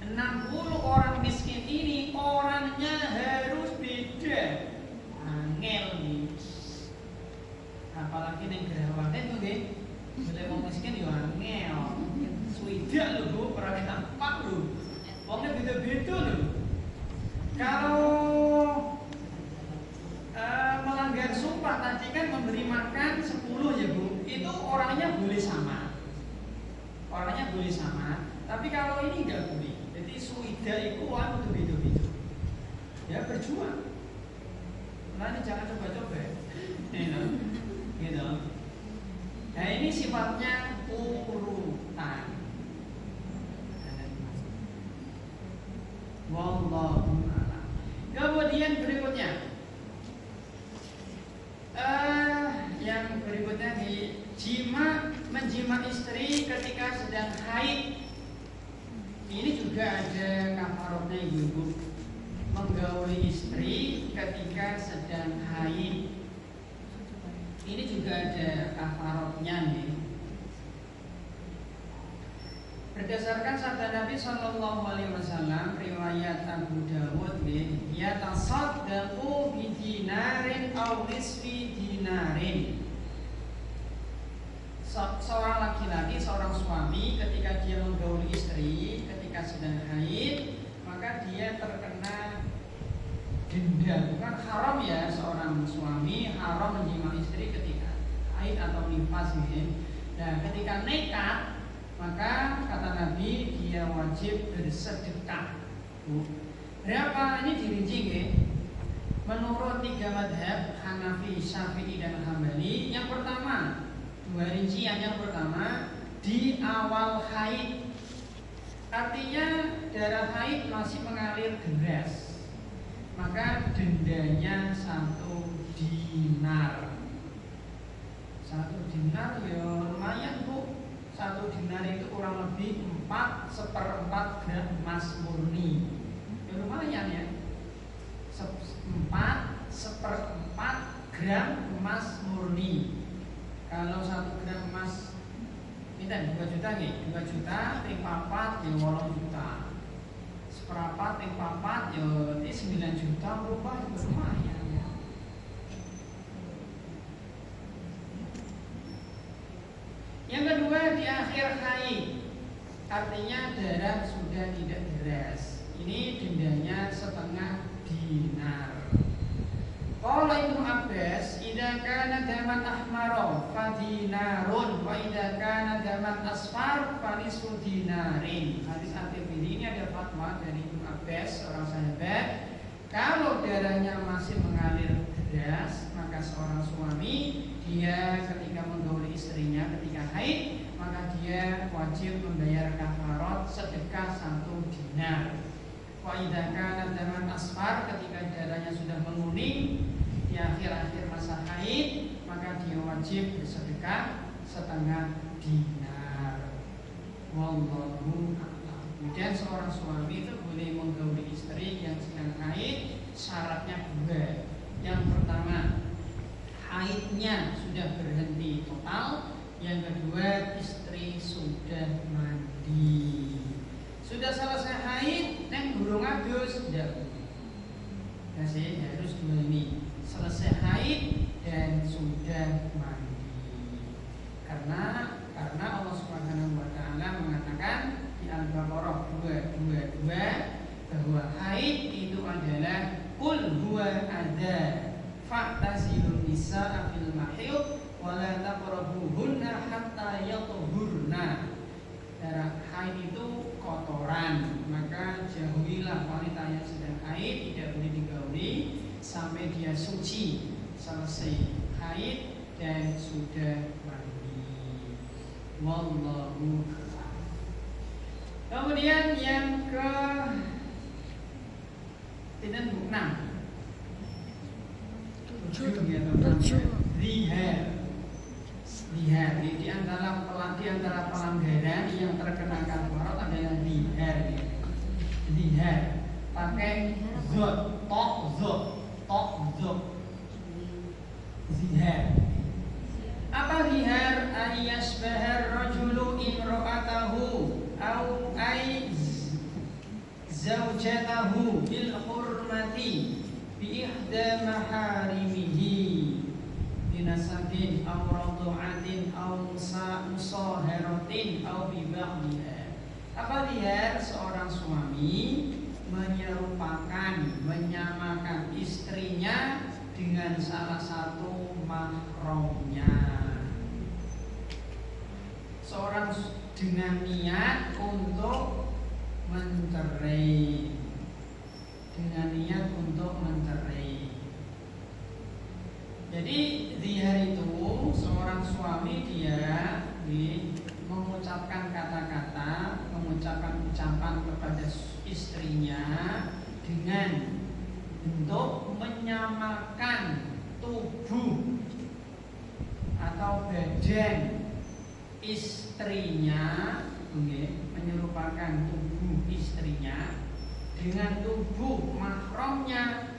60 orang miskin ini orangnya harus beda. Angel nih. Apalagi ning Gerawaten tuh nggih. Boleh wong miskin yo angel. Swidak lho Bu, ora gampang lho. Wongnya beda-beda lho. Kalau melanggar sumpah tadi kan memberi makan 10 ya Bu. Itu orangnya boleh sama. Orangnya boleh sama, tapi kalau ini enggak boleh. Jadi suida itu anu beda-beda. Ya berjuang. Nanti jangan coba-coba. Gitu. Nah, ini sifatnya urutan. Wallahu a'lam. Kemudian berikutnya, yang berikutnya di menjima istri ketika sedang haid. Ini juga ada kafarotnya ibu-ibu. Menggauli istri ketika sedang haid. Ini juga ada kafarotnya nih. Berdasarkan sabda Nabi Shallallahu Alaihi Wasallam, riwayat Abu Dawud, ya tasaddaqu bi dinarin aw nisfi dinarin. Seorang laki-laki, seorang suami ketika dia menggauli istri ketika sedang haid, maka dia terkena denda. Bukan haram ya seorang suami haram menjima istri ketika haid atau nifas ini. Nah, ketika nekat, maka kata Nabi dia wajib bersedekah. Berapa ini dirinci ya? Menurut 3 madhab Hanafi, Syafi'i dan Hambali. Yang pertama, 2 rincian. Yang pertama di awal haid, artinya darah haid masih mengalir deras, maka dendanya 1 dinar. 1 dinar ya lumayan Bu. 1 dinar itu kurang lebih 4/4 gram emas murni. Ya lumayan ya. 4/4 gram emas murni. Kalau 1 gram emas kita 2 juta nih, 2 juta ting 4 ya 8 juta. Seperapat ting 4 ya 9 juta rupiah, juga lumayan ya. Yang kedua di akhir haid, artinya darah sudah tidak deras. Ini dendanya 1/2 dinar. Qala Ibnu Abbas, idza kana daman ahmaro fa dinarun wa idza kana daman asfar fa nisfu dinarin. Hadis At-Tirmidzi ini ada fatwa dari Ibnu Abbas, seorang sahabat. Kalau darahnya masih mengalir deras, maka seorang suami dia ketika menggauli istrinya ketika haid, maka dia wajib membayar kafarot sedekah 1 dinar. Wa idza kana daman asfar, ketika darahnya sudah menguning di akhir-akhir masa haid, maka dia wajib bersedekah 1/2 dinar. Wallahu a'lam. Kemudian seorang suami itu boleh menggauli istri yang sedang haid, syaratnya 2. Yang pertama, haidnya sudah berhenti total. Yang kedua, istri sudah mandi. Sudah selesai haid, neng burung adus tidak. Kasih harus dua ini, selesai haid dan sudah mandi. Karena Allah Subhanahu wa taala mengatakan di Al-Baqarah 222 bahwa haid itu adalah qul huwa adza fa'tazilun nisaa fil mahid wa la taqrabuhunna hatta yatahurna. Darah haid itu kotoran, maka jauhilah wanita yang sedang haid, tidak boleh digauli sampai dia suci, selesai haid dan sudah mandi. Wallahu a'lam. Kemudian yang ke 7 Zihar di antara pelanggaran yang terkena kafarat adalah zihar pakai zot zihar. Apa zihar? Ayyasbahar rajulu imra'atahu au ay zaujatahu bil hurmati bi ihda maharimihi binasabin aw radu'atin aw musaharatin aw bi ba'diha. Apa dia? Seorang suami menyerupakan, menyamakan istrinya dengan salah satu mahramnya. Seorang dengan niat untuk mencerai, Jadi zihar itu seorang suami dia mengucapkan kata-kata, mengucapkan ucapan kepada istrinya dengan bentuk menyamakan tubuh atau badan istrinya, menyerupakan tubuh istrinya dengan tubuh mahramnya,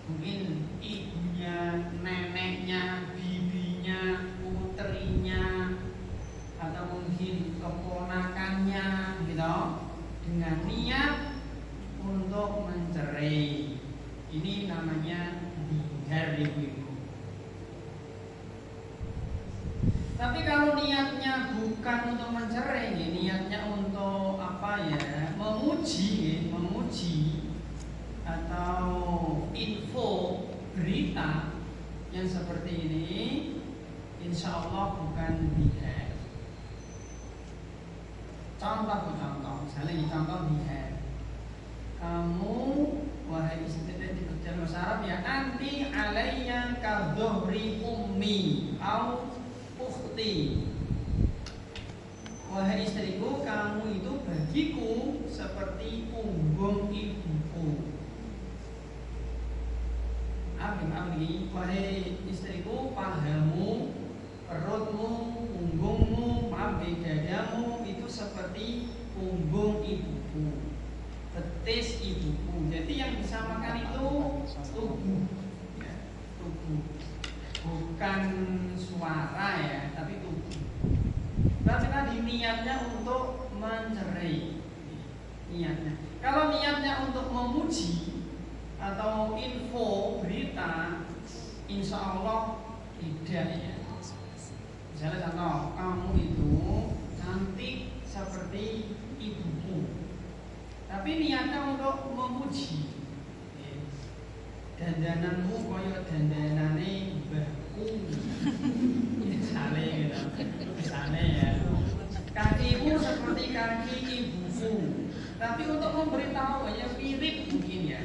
mungkin ibunya, neneknya, bibinya, putrinya, atau mungkin keponakannya, gitu, dengan niat untuk mencerai. Ini namanya zihar, ibu-ibu. Tapi kalau niatnya bukan untuk mencerai, niatnya untuk apa ya? Memuji atau info berita yang seperti ini, insya Allah bukan zihar. Contoh, misalnya contoh zihar. Kamu wahai istri di dalam bahasa Arab ya, anti alayya ka dhuhri ummi au ukhti. Wahai istriku, kamu itu bagiku seperti punggung ibuku. Abdi, wahai istriku, pahamu, perutmu, punggungmu, dadamu itu seperti punggung ibuku, betis ibuku. Jadi yang disamakan itu tubuh, ya, tubuh, bukan suara ya, tapi tubuh. Berarti tadi niatnya untuk mencerai, niatnya. Kalau niatnya untuk memuji atau info berita, insya Allah tidak ya. Misalnya contoh, kamu itu cantik seperti ibumu, tapi niatnya untuk memuji. Dandananmu koyo dandanane mbahku, misalnya gitu, misalnya ya. Kakimu seperti kaki ibuku, tapi untuk memberitahu hanya mirip mungkin ya.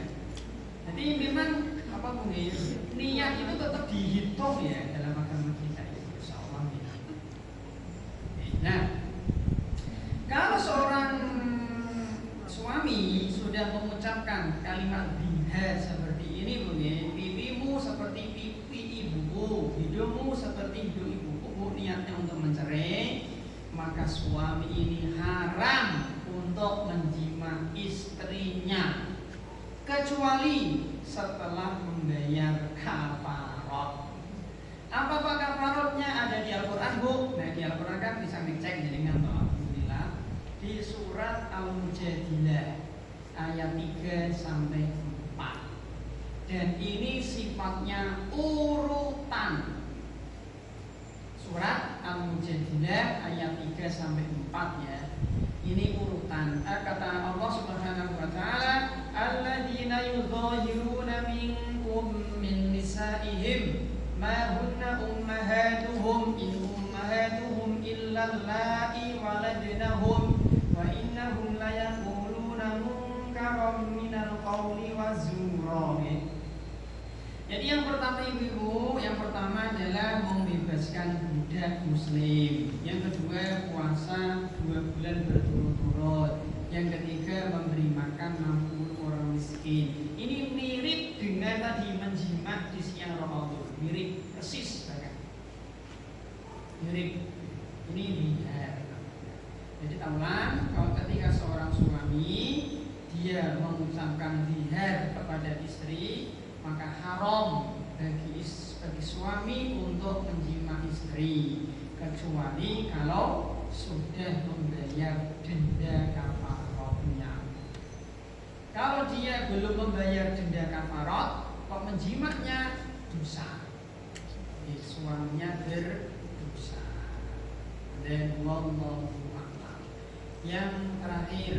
Jadi memang apa mungkin niat itu tetap dihitung ya dalam agama kita ya, insya Allah ya. Nah, kalau seorang suami sudah mengucapkan kalimat zihar seperti ini, pipimu seperti pipi ibuku, hidungmu seperti hidung ibuku, niatnya untuk mencerai, maka suami ini haram untuk menjima istrinya kecuali setelah membayar kafarat. Apa kafaratnya? Ada di Al-Quran, Bu. Nah, di Al-Quran kan bisa dicek jadi ngantor. Alhamdulillah di surat Al-Mujadilah ayat 3 sampai 4. Dan ini sifatnya urutan. Surat Al-Mujadilah ayat 3 sampai 4 ya. Ini urutan. Kata Allah Subhanahu wa taala, "Alladzina yudhahiruna minkum min nisaihim ma hunna ummahatuhum in ummahatuhum illa allati waladnahum wa innahum la yaquluna munkaram minal qawli wa zura." Jadi yang pertama ibu, yang pertama adalah membebaskan budak muslim. Yang kedua puasa 2 bulan berturut-turut. Yang ketiga memberi makan 60 orang miskin. Ini mirip dengan tadi menjimat di siang Ramadan. Mirip persis bahkan. Mirip. Ini lihat. Jadi tahulah kalau ketika seorang suami dia mengucapkan zihar kepada istri, maka haram bagi suami untuk menjima istri kecuali kalau sudah membayar denda kafaratnya. Kalau dia belum membayar denda kafarat, kok menjimatnya dosa. Jadi suaminya berdosa. Dan wallahu a'lam. Yang terakhir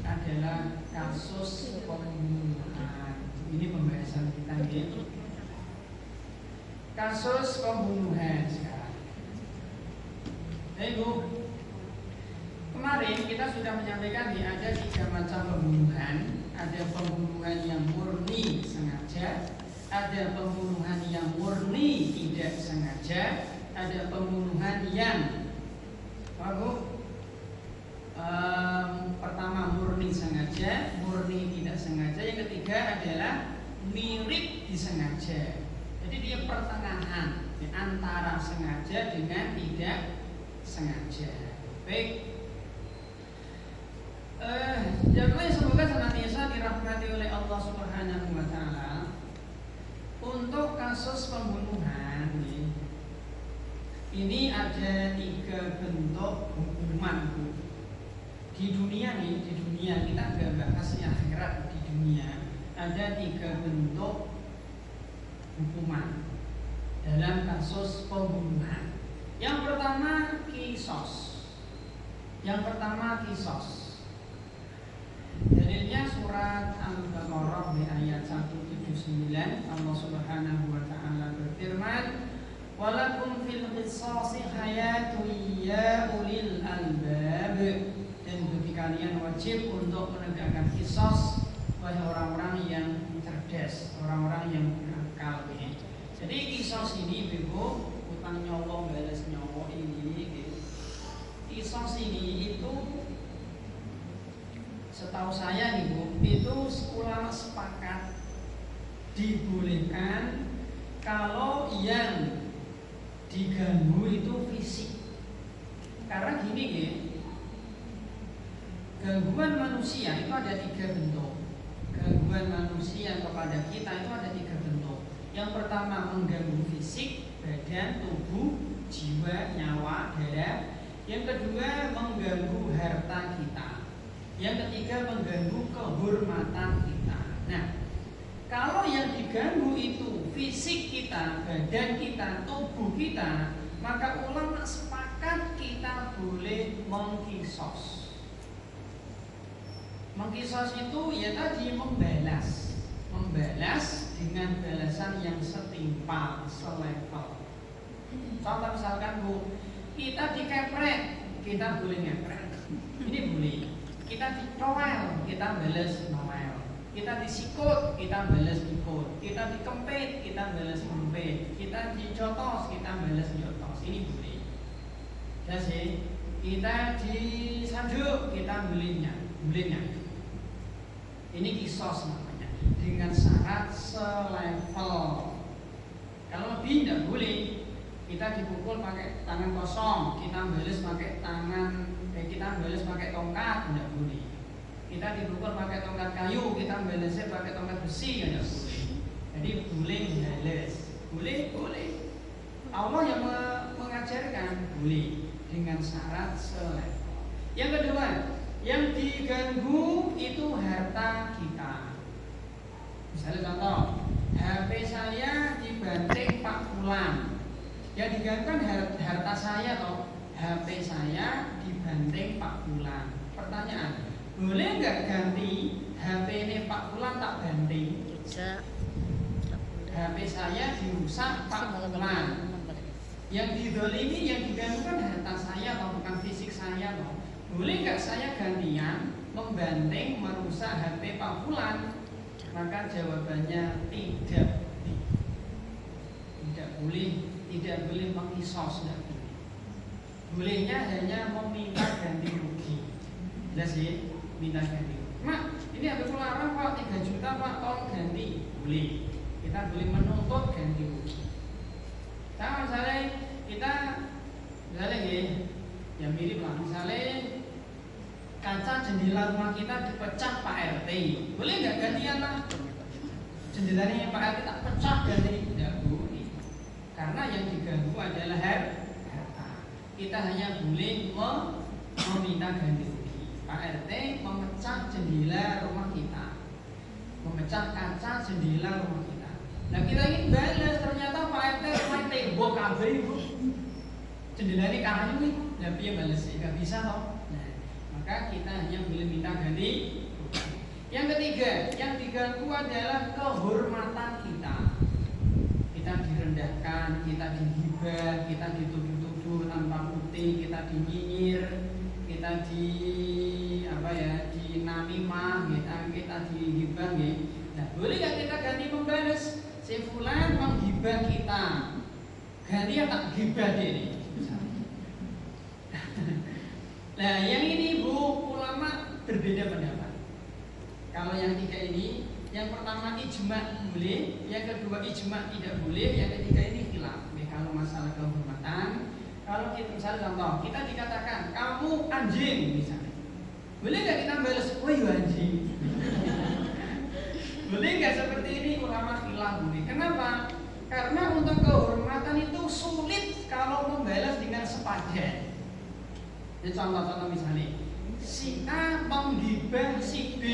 adalah kasus pembunuhan. Ini pembahasan kita gitu. Kasus pembunuhan sekarang. Ibu, kemarin kita sudah menyampaikan ada 3 macam pembunuhan. Ada pembunuhan yang murni sengaja, ada pembunuhan yang murni tidak sengaja, ada pembunuhan yang pertama murni sengaja, murni tidak sengaja. Yang ketiga adalah mirip disengaja. Jadi dia pertengahan antara sengaja dengan tidak sengaja. Baik. Jamaah semoga senantiasa dirahmati oleh Allah Subhanahu wa taala. Untuk kasus pembunuhan ini ada 3 bentuk hukuman, Bu. Di dunia kita nggak bahas yang akhirat. Di dunia ada 3 bentuk hukuman dalam kasus pembunuhan. Yang pertama kisos. Dalilnya surat Al-Baqarah di ayat 179. Allah Subhanahu wa taala berfirman, "Walakum fil qisasi hayatun ya ulil albab." Dan bagi kalian wajib untuk menegakkan kisos, wahai orang-orang yang cerdas, orang-orang yang berakal. Jadi kisos ini, Ibu, utang nyawa balas nyawa ini. Kisos ini itu setahu saya, Ibu, itu ulama sepakat dibolehkan kalau yang diganggu itu fisik. Karena gini ya, gangguan manusia itu ada 3 bentuk. Gangguan manusia kepada kita itu ada 3 bentuk. Yang pertama mengganggu fisik, badan, tubuh, jiwa, nyawa, darah. Yang kedua mengganggu harta kita. Yang ketiga mengganggu kehormatan kita. Nah, kalau yang diganggu itu fisik kita, badan kita, tubuh kita, maka ulama sepakat kita boleh mengkisos. Mengkisos itu ya tadi membalas dengan balasan yang setimpal, selevel. Contoh misalkan, Bu, kita dikepret, kita boleh ngepret, ini boleh. Kita dicowel, kita balas nowel. Kita disikut, kita balas ikut. Kita dikempit, kita balas kempit. Kita dijotos, kita balas jotos. Ini boleh. Jadi kita disaduk, kita belinya. Ini kisos namanya, dengan syarat selevel. Kalau lebih tidak boleh. Kita dipukul pakai tangan kosong, kita balas pakai tongkat, tidak boleh. Kita dipukul pakai tongkat kayu, kita balasnya pakai tongkat besi, tidak boleh. Jadi boleh balas, boleh. Allah yang mengajarkan boleh dengan syarat selevel. Yang kedua, Yang diganggu itu harta kita. Misalnya contoh, HP saya dibanting Pak Fulan. Yang diganggu kan harta saya toh. HP saya dibanting Pak Fulan. Pertanyaan, boleh nggak ganti HP ini Pak Fulan tak banting? Bisa. HP saya dirusak Pak Fulan. Yang didolimi, yang diganggu kan harta saya atau bukan fisik saya toh. Boleh nggak saya gantian membanting merusak HP Pak Fulan? Maka jawabannya tidak boleh mengisos, tidak boleh. Bolehnya hanya meminta ganti rugi. Jelas ya, minta ganti rugi. Mak, ini HP larang Pak, 3 juta Pak, tolong ganti. Boleh. Kita boleh menuntut ganti rugi. Sama misalnya ya mirip lah. Misalnya kaca jendela rumah kita dipecah Pak RT, boleh nggak gantian Pak? Jendelanya Pak RT tak pecah ganti? Tidak boleh, karena yang diganggu adalah harta. Kita hanya boleh meminta ganti rugi. Pak RT memecah jendela rumah kita, memecah kaca jendela rumah kita. Nah kita ingin balas, ternyata Pak RT rumah tembok kabel ibu, jendela ini kayu nih, tapi ya balas nggak bisa toh. Maka kita hanya boleh minta ganti. Yang ketiga, yang diganggu adalah kehormatan kita. Kita direndahkan, kita dihibah, kita dituduh-tuduh tanpa bukti, kita dinyinyir, kita dinamimah, kita dihibah. Nah, boleh nggak kita ganti membalas? Si fulan menghibah kita, ganti ya tak hibah deh. Nah, yang ini Bu, ulama berbeda pendapat. Kalau yang tiga ini, yang pertama ijma boleh, yang kedua ijma tidak boleh, yang ketiga ini khilaf. Kalau masalah kehormatan, kalau kita misalnya contoh, kita dikatakan kamu anjing misalnya, boleh nggak kita balas, oh iya anjing? Boleh nggak seperti ini? Ulama khilaf boleh. Kenapa? Karena untuk kehormatan itu sulit kalau membalas dengan sepadan. Ini contoh-contoh misalnya, si A menghibah si B,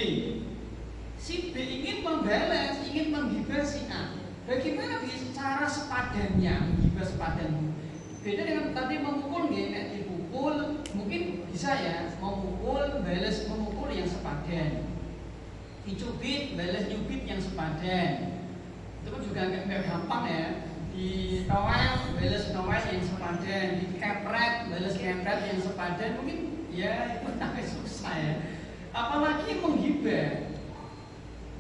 si B ingin membalas, ingin menghibah si A. Bagaimana cara sepadannya menghibah sepadan? Beda dengan tadi memukul, nggak dipukul, mungkin bisa ya memukul, balas memukul yang sepadan, dicubit, balas nyubit yang sepadan. Itu kan juga nggak gampang ya. Di toel balas toel yang sepadan, di kepret balas kepret yang sepadan, mungkin ya itu agak susah ya. Apalagi menghibah,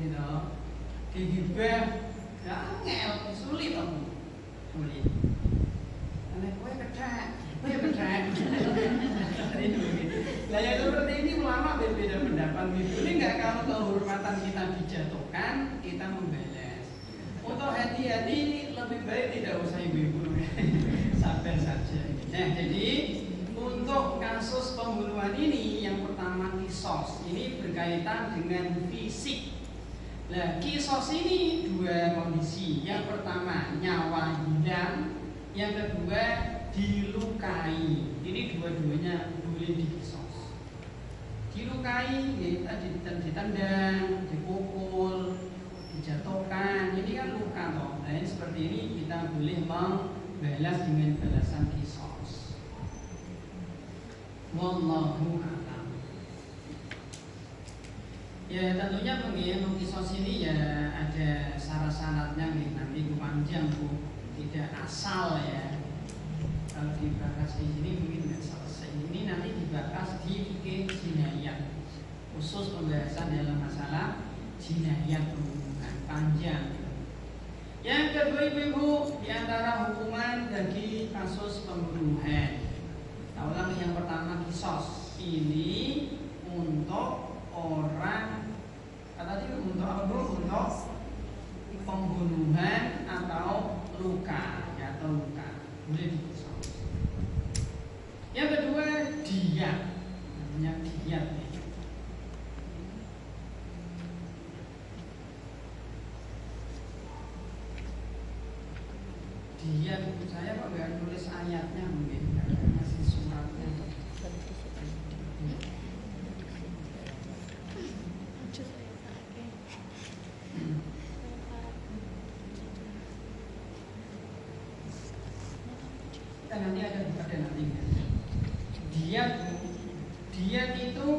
gitu, dihibah, ngel, sulit om, sulit. Karena kue kedek, Nah yang seperti ini ulama berbeda pendapat. Ini nggak kalau kehormatan kita dijatuhkan, kita membalas. Untuk hati-hati lebih baik tidak usah ibu-ibu sabar saja. Nah jadi untuk kasus pembunuhan ini yang pertama kisos, ini berkaitan dengan fisik. Nah kisos ini dua kondisi. Yang pertama nyawa hilang, yang kedua dilukai. Ini dua-duanya boleh dikisos. Dilukai ya ditendang, dipukul, dijatuhkan, ini kan luka toh. Nah ini seperti ini kita boleh membalas dengan balasan kisos. Wallahu a'lam. Ya tentunya kisos ini ya ada syarat-syaratnya nih. Nanti panjang Bu, tidak asal ya. Kalau dibahas di sini mungkin nggak selesai. Ini nanti dibahas di fikih jinayat, khusus pembahasan dalam masalah jinayat panjang. Yang kedua ibu-ibu, di antara hukuman bagi kasus pembunuhan. Nah, ulang yang pertama kisos. Ini untuk orang tadi untuk apa dulu? Untuk pembunuhan atau luka, ya, atau luka boleh dikisos. Yang kedua diyat, namanya diyat nih. Dia saya kok nggak nulis ayatnya mungkin karena masih suratnya. nanti ada nantinya. Diat itu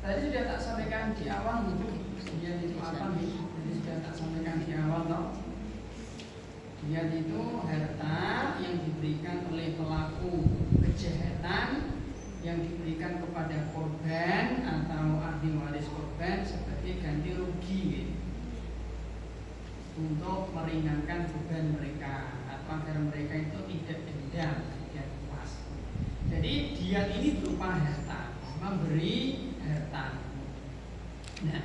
tadi sudah tak sampaikan di awal gitu. Diat itu apa nih? Jadi sudah tak sampaikan di awal toh. Diat itu harta yang diberikan oleh pelaku kejahatan yang diberikan kepada korban atau ahli waris korban sebagai ganti rugi gitu, untuk meringankan beban mereka atau agar mereka itu tidak dendam, tidak puas. Jadi diat ini berupa harta, memberi harta. Nah,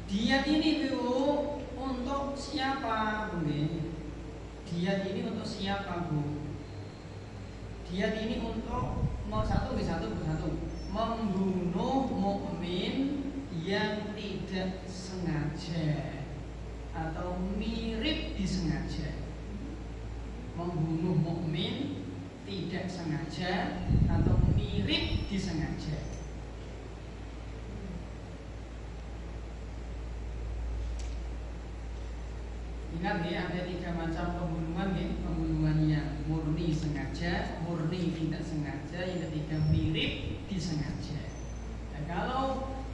diat ini Bu untuk siapa Bu? Diat ini untuk siapa Bu? Diat ini untuk satu, membunuh mukmin yang tidak sengaja atau mirip disengaja. Membunuh mukmin tidak sengaja atau mirip disengaja. Ingat ya, ada 3 macam pembunuhan ya. Pembunuhan yang murni sengaja, murni tidak sengaja, yang ketiga mirip disengaja. Nah, kalau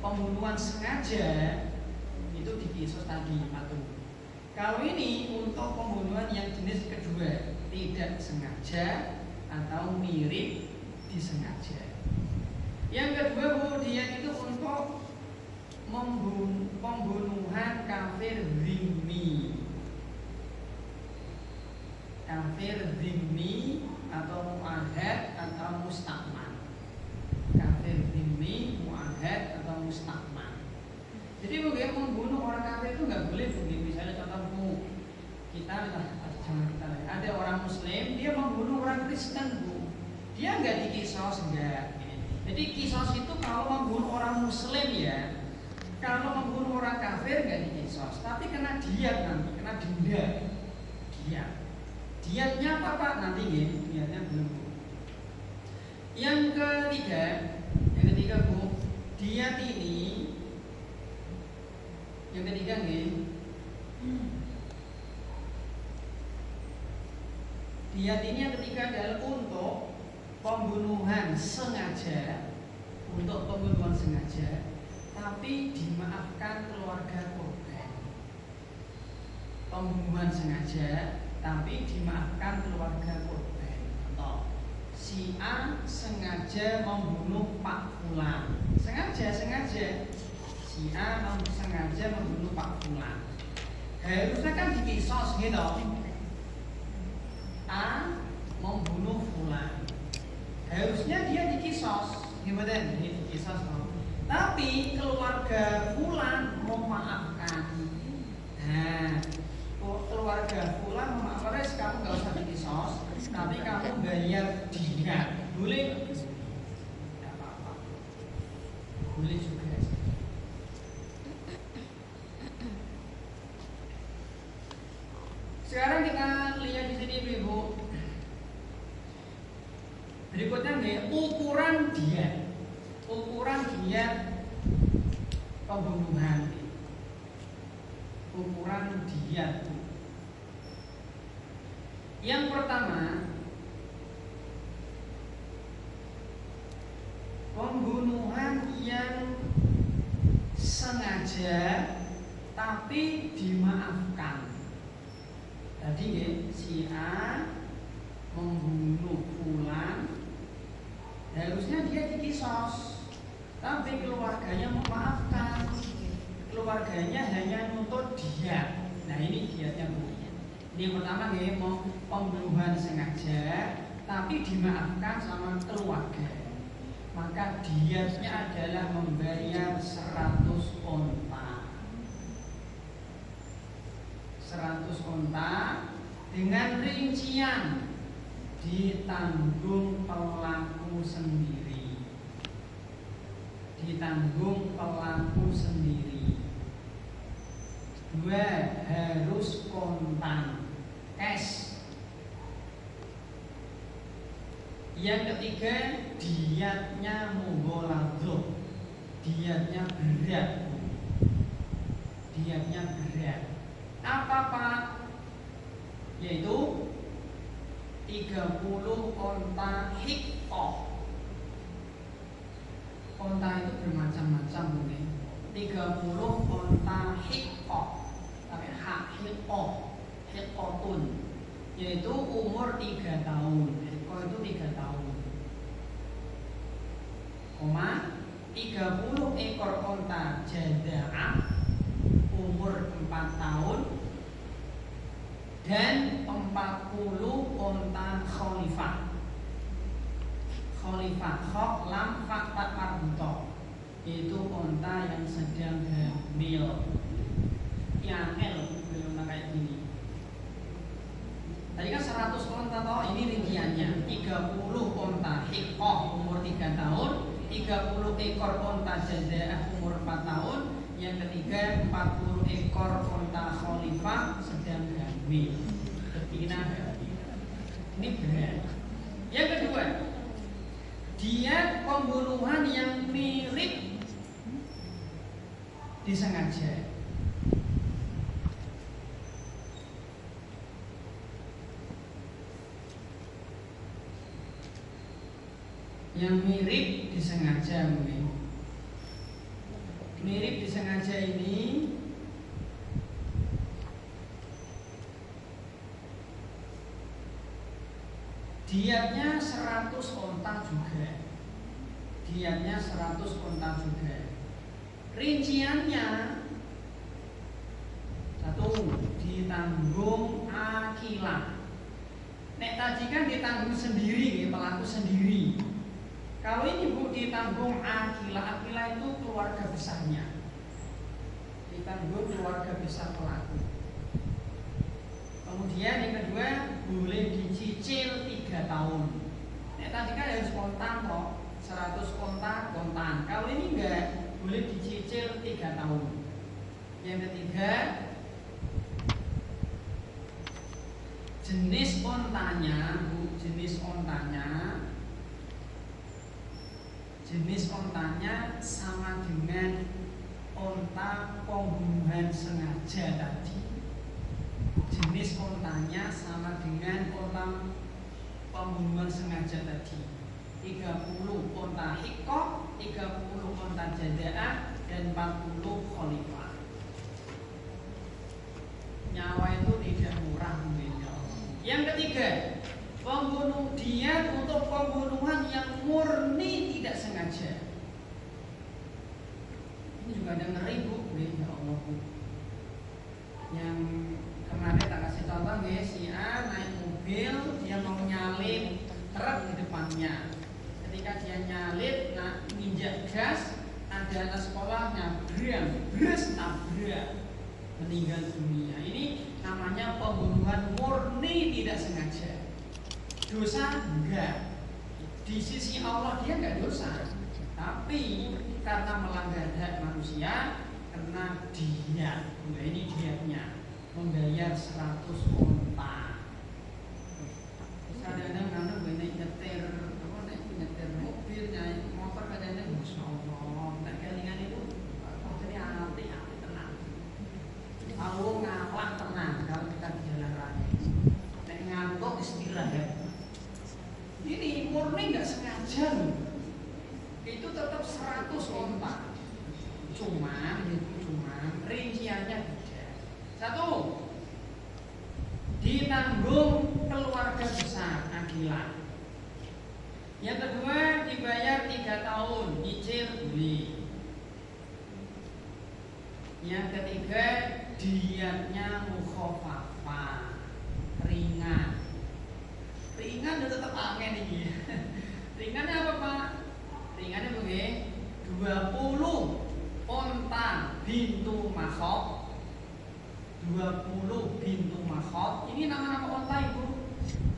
pembunuhan sengaja itu dikisos tadi patung. Kalau ini untuk pembunuhan yang jenis kedua, tidak sengaja atau mirip disengaja. Yang kedua Bu, dia itu untuk pembunuhan kafir zimmi. Kafir zimmi atau mu'ahad atau mustakman. Kafir zimmi, mu'ahad atau mustakman. Jadi bagaimana membunuh orang kafir itu nggak boleh begitu. Misalnya contoh ada orang Muslim, dia membunuh orang Kristen Bu, dia nggak dikisos enggak. Jadi kisos itu kalau membunuh orang Muslim ya. Kalau membunuh orang kafir nggak dikisos, tapi kena diat nanti, kena denda. Diatnya apa Pak? Nanti ya, diatnya belum Bu. Yang ketiga Bu, diat ini yang ketiga nih. Diat ini yang ketiga adalah untuk pembunuhan sengaja, tapi dimaafkan keluarga korban. Pembunuhan sengaja tapi dimaafkan keluarga korban. Contoh, si A sengaja membunuh Pak Fulan. Sengaja. Si A sengaja membunuh Pak Fulan. Harusnya kan dikisos gitu. A membunuh Fulan. Harusnya dia dikisos. Gimana? Ini dikisos loh. Tapi keluarga Fulan memaafkan. Nah, keluarga Fulan memaafkan, kamu nggak usah dikisos, tapi kamu bayar diat. Boleh? Tidak apa-apa. Boleh juga. Sekarang kita lihat di sini Ibu. Berikutnya nih, ukuran diat pembunuhan. Ukuran diat. Yang pertama, pembunuhan yang sengaja tapi dimaafkan. Tadi ya, si A membunuh Fulan, harusnya dia dikisos, tapi keluarganya memaafkan. Keluarganya hanya nuntut diat. Nah ini diatnya Bu. Ini yang pertama ya, mau pembunuhan sengaja tapi dimaafkan sama keluarga. Maka diatnya adalah membayar 100 onta. 100 onta dengan rincian ditanggung pelaku sendiri. Dua, harus kontan, cash. Yang ketiga, diatnya mughaladhah. Diatnya berat. Apa Pak? Yaitu 30 onta hikkoh. Onta itu bermacam-macam nih. 30 onta hikkoh. Pakai hak hikkoh, hikkotun, yaitu umur 3 tahun. Hikkoh itu 3 tahun. 30 ekor onta jadaah umur 4 tahun dan 40 onta khalifah. Khalifah khok lam fak pat marbuto, yaitu onta yang sedang hamil. Yangel belum kayak gini. Tadi kan 100 onta toh, ini rinciannya. 30 onta hikkoh umur 3 tahun, 30 ekor onta jadaah umur 4 tahun, yang ketiga 40 ekor onta khalifah sedang hamil. Betina hamil. Ini berat. Yang kedua, dia pembunuhan yang mirip disengaja. Yang mirip disengaja mungkin. Mirip disengaja ini diatnya 100 onta juga. Diatnya 100 onta juga. Rinciannya 1. Ditanggung akilah. Nek tadi kan ditanggung sendiri, pelaku sendiri. Kalau ini Bu ditanggung akilah. Akilah itu keluarga besarnya. Ditanggung keluarga besar pelaku. Kemudian yang kedua, boleh dicicil 3 tahun. Nek tadi kan harus kontan kok, 100 kontan. Kalau ini enggak, boleh dicicil 3 tahun. Yang ketiga, jenis ontanya, Bu, jenis ontanya sama dengan onta pembunuhan sengaja tadi. Jenis ontanya sama dengan onta pembunuhan sengaja tadi. 30 onta hikkoh, 30 onta jadaah, dan 40 khalifah. Nyawa itu tidak murah. Yang ketiga, pembunuh diat untuk pembunuhan yang murni tidak sengaja. Ini juga ada ngeri Bu, ya Allah Bu. Yang kemarin tak kasih contoh guys, si A naik mobil, dia mau nyalip truk di depannya. Ketika dia nyalip, nginjak gas, ada anak sekolahnya nabrak, meninggal dunia. Ini namanya pembunuhan murni tidak sengaja. Dosa enggak, di sisi Allah dia enggak dosa, tapi karena melanggar hak manusia, kena diat. Nah, ini diatnya, membayar 100 onta. Kadang-kadang nyetir mobil, naik motor, kadang-kadang Masya Allah, tak kelingan itu motornya hati-hati tenang. Allah ngawak tenang kalau kita di jalan raya. Nek ngantuk istirahat. Ini murni nggak sengaja loh. Itu tetap 100 onta. Cuma rinciannya beda. 1. Ditanggung keluarga besar akilah. Yang kedua, dibayar 3 tahun, nyicil beli. Yang ketiga, diatnya mukhafafah, ringan. Ringan udah tetap angin ini. Ringannya apa Pak? Ringannya begini, 20 onta bintu makhot. 20 bintu makhot. Ini nama-nama onta Ibu.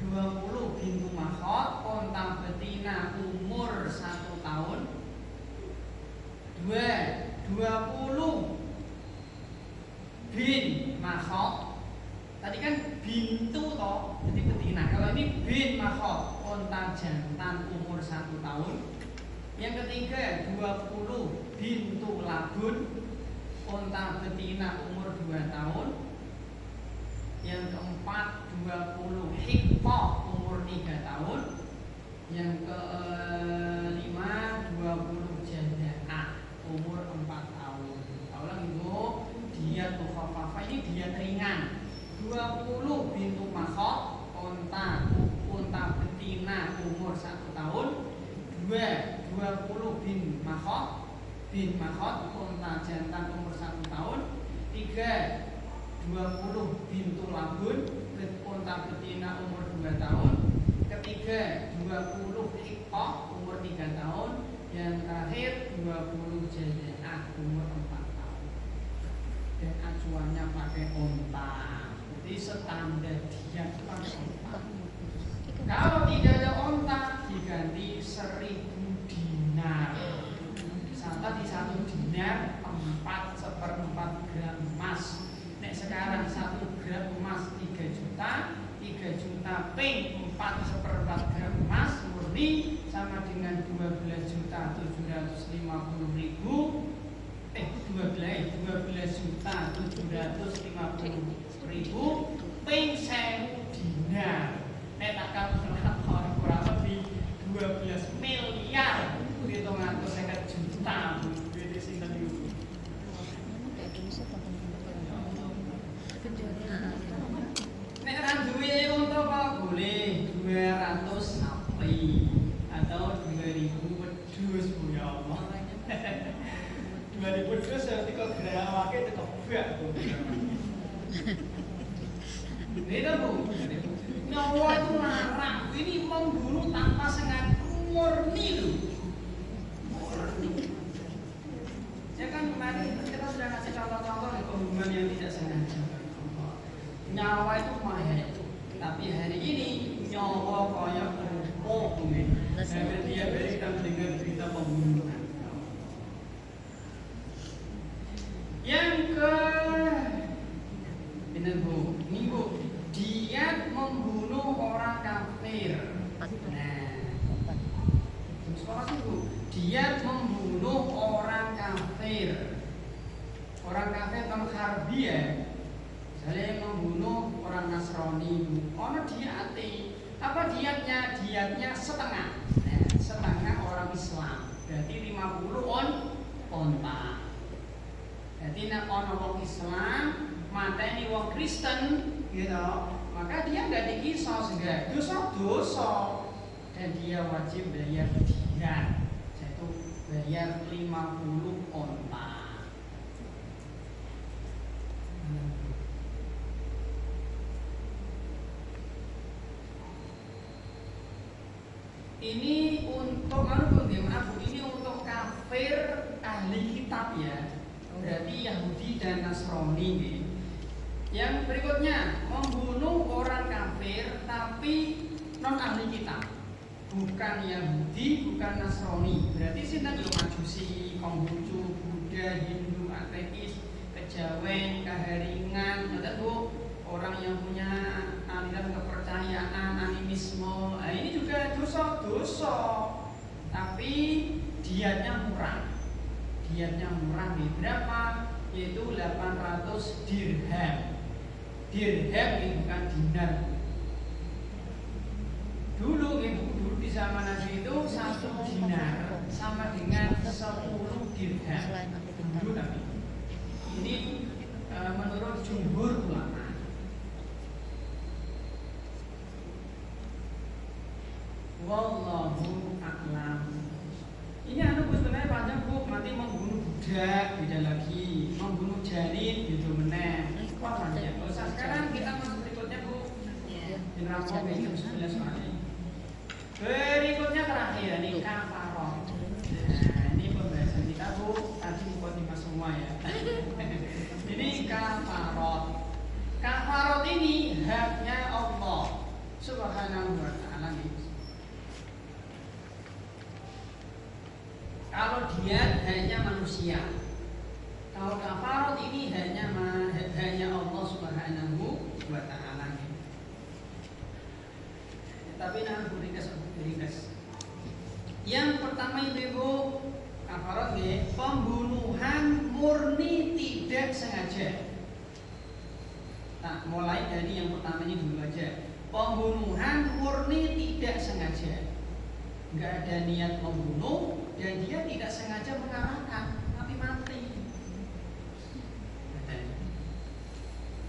20 bintu makhot, onta betina umur 1 tahun. 20 bin makhot. Tadi kan bintu toh, jadi betina. Kalau ini bin makhot, onta jantan umur 1 tahun. Yang ketiga 20 bintu labun, onta betina umur 2 tahun. Yang keempat 20 hikkoh umur tahun. Yang kelima 20 jaza'ah umur 4 tahun. Ulang ibu, diat mukhafafah ini diat ringan. 20 bintu makhot unta betina umur 1 tahun. 20 bin makhot unta jantan umur 1 tahun. 20 bintu labun unta betina umur 2 tahun. Ketiga 20 hiqah umur 3 tahun. Yang terakhir 20 jaza'ah umur 4 tahun. Dan acuannya pakai unta. Jadi standar diat pakai unta. Kalau tidak ada unta diganti 1000 dinar. Tadi 1 dinar 4/4 gram emas. Nek sekarang 1 gram emas 3 juta, 3 juta ping 4/4 gram emas murni sama dengan 12.750.000. 12.750.000 ping 1000 dinar. Nek tak kalkulator kurang lebih 12 miliar 750 juta. Ini sinten niku? Nek kan duwe untuk kok boleh 200 sapi atau 2000 wedhus Bu ya Allah. 2000 wedhus nanti kok gerawake teko bak Bu. Ini Bu. Nyawa itu larang. Ini membunuh tanpa sengaja, murni loh. Murni. Ya kan kemarin kita sudah kasih contoh-contoh pembunuhan yang tidak sengaja. Nyawa itu mahal. Tapi hari ini nyawa kayak kerupuk nih. Dan tiap hari kita mendengar berita pembunuhan. Yang ke ini Bu, diat membunuh orang kafir. Nah, Bu, diat membunuh orang kafir. Orang kafir non harbi ya. Misalnya membunuh orang Nasrani, ono diati. Apa diatnya? Diatnya setengah. Nah, setengah orang Islam. Berarti 50 onta. Jadi nek ono wong Islam mateni wong Kristen, gitu, maka dia nggak dikisos, enggak dosa-dosa, dan dia wajib bayar diat, yaitu bayar 50 onta. Ini untuk ini untuk kafir ahli kitab ya, berarti Yahudi dan Nasrani. Yang berikutnya membunuh orang kafir tapi non ahli kitab, bukan Yahudi, bukan Nasrani. Berarti sinten yo Majusi, Konghucu, Buddha, Hindu, ateis, kejawen, keharingan, ada tuh orang yang punya aliran kepercayaan animisme. Nah, ini juga dosa-dosa. Tapi diatnya murah. Diatnya murah nih berapa? Yaitu 800 dirham. Dirham ini bukan dinar. Dulu di zaman Nabi itu 1 dinar sama dengan 10 dirham. Dulu Nabi. Ini menurut jumhur ulama. Wallahu a'lam. Ini anu sebenarnya panjang Bu, nanti membunuh budak beda lagi, membunuh janin gitu meneh. Wah panjang. Sekarang kita masuk berikutnya Bu. Neraka jam 11 malam. Berikutnya terakhir ini kafarah. Nah, ini pembahasan kita Bu, tadi mukadimah semua ya. Ini kafarah. Kafarah ini haknya Allah Subhanahu wa ta'ala nih. Kalau dia hanya manusia, kalau kafarat ini hanya Allah Subhanahu wa ta'ala. Tapi nanti berikas. Yang pertama Ibu, kafarat nih, pembunuhan murni tidak sengaja. Nah, mulai dari yang pertama ini dulu aja. Pembunuhan murni tidak sengaja, nggak ada niat membunuh dan dia tidak sengaja mengarahkan, tapi mati.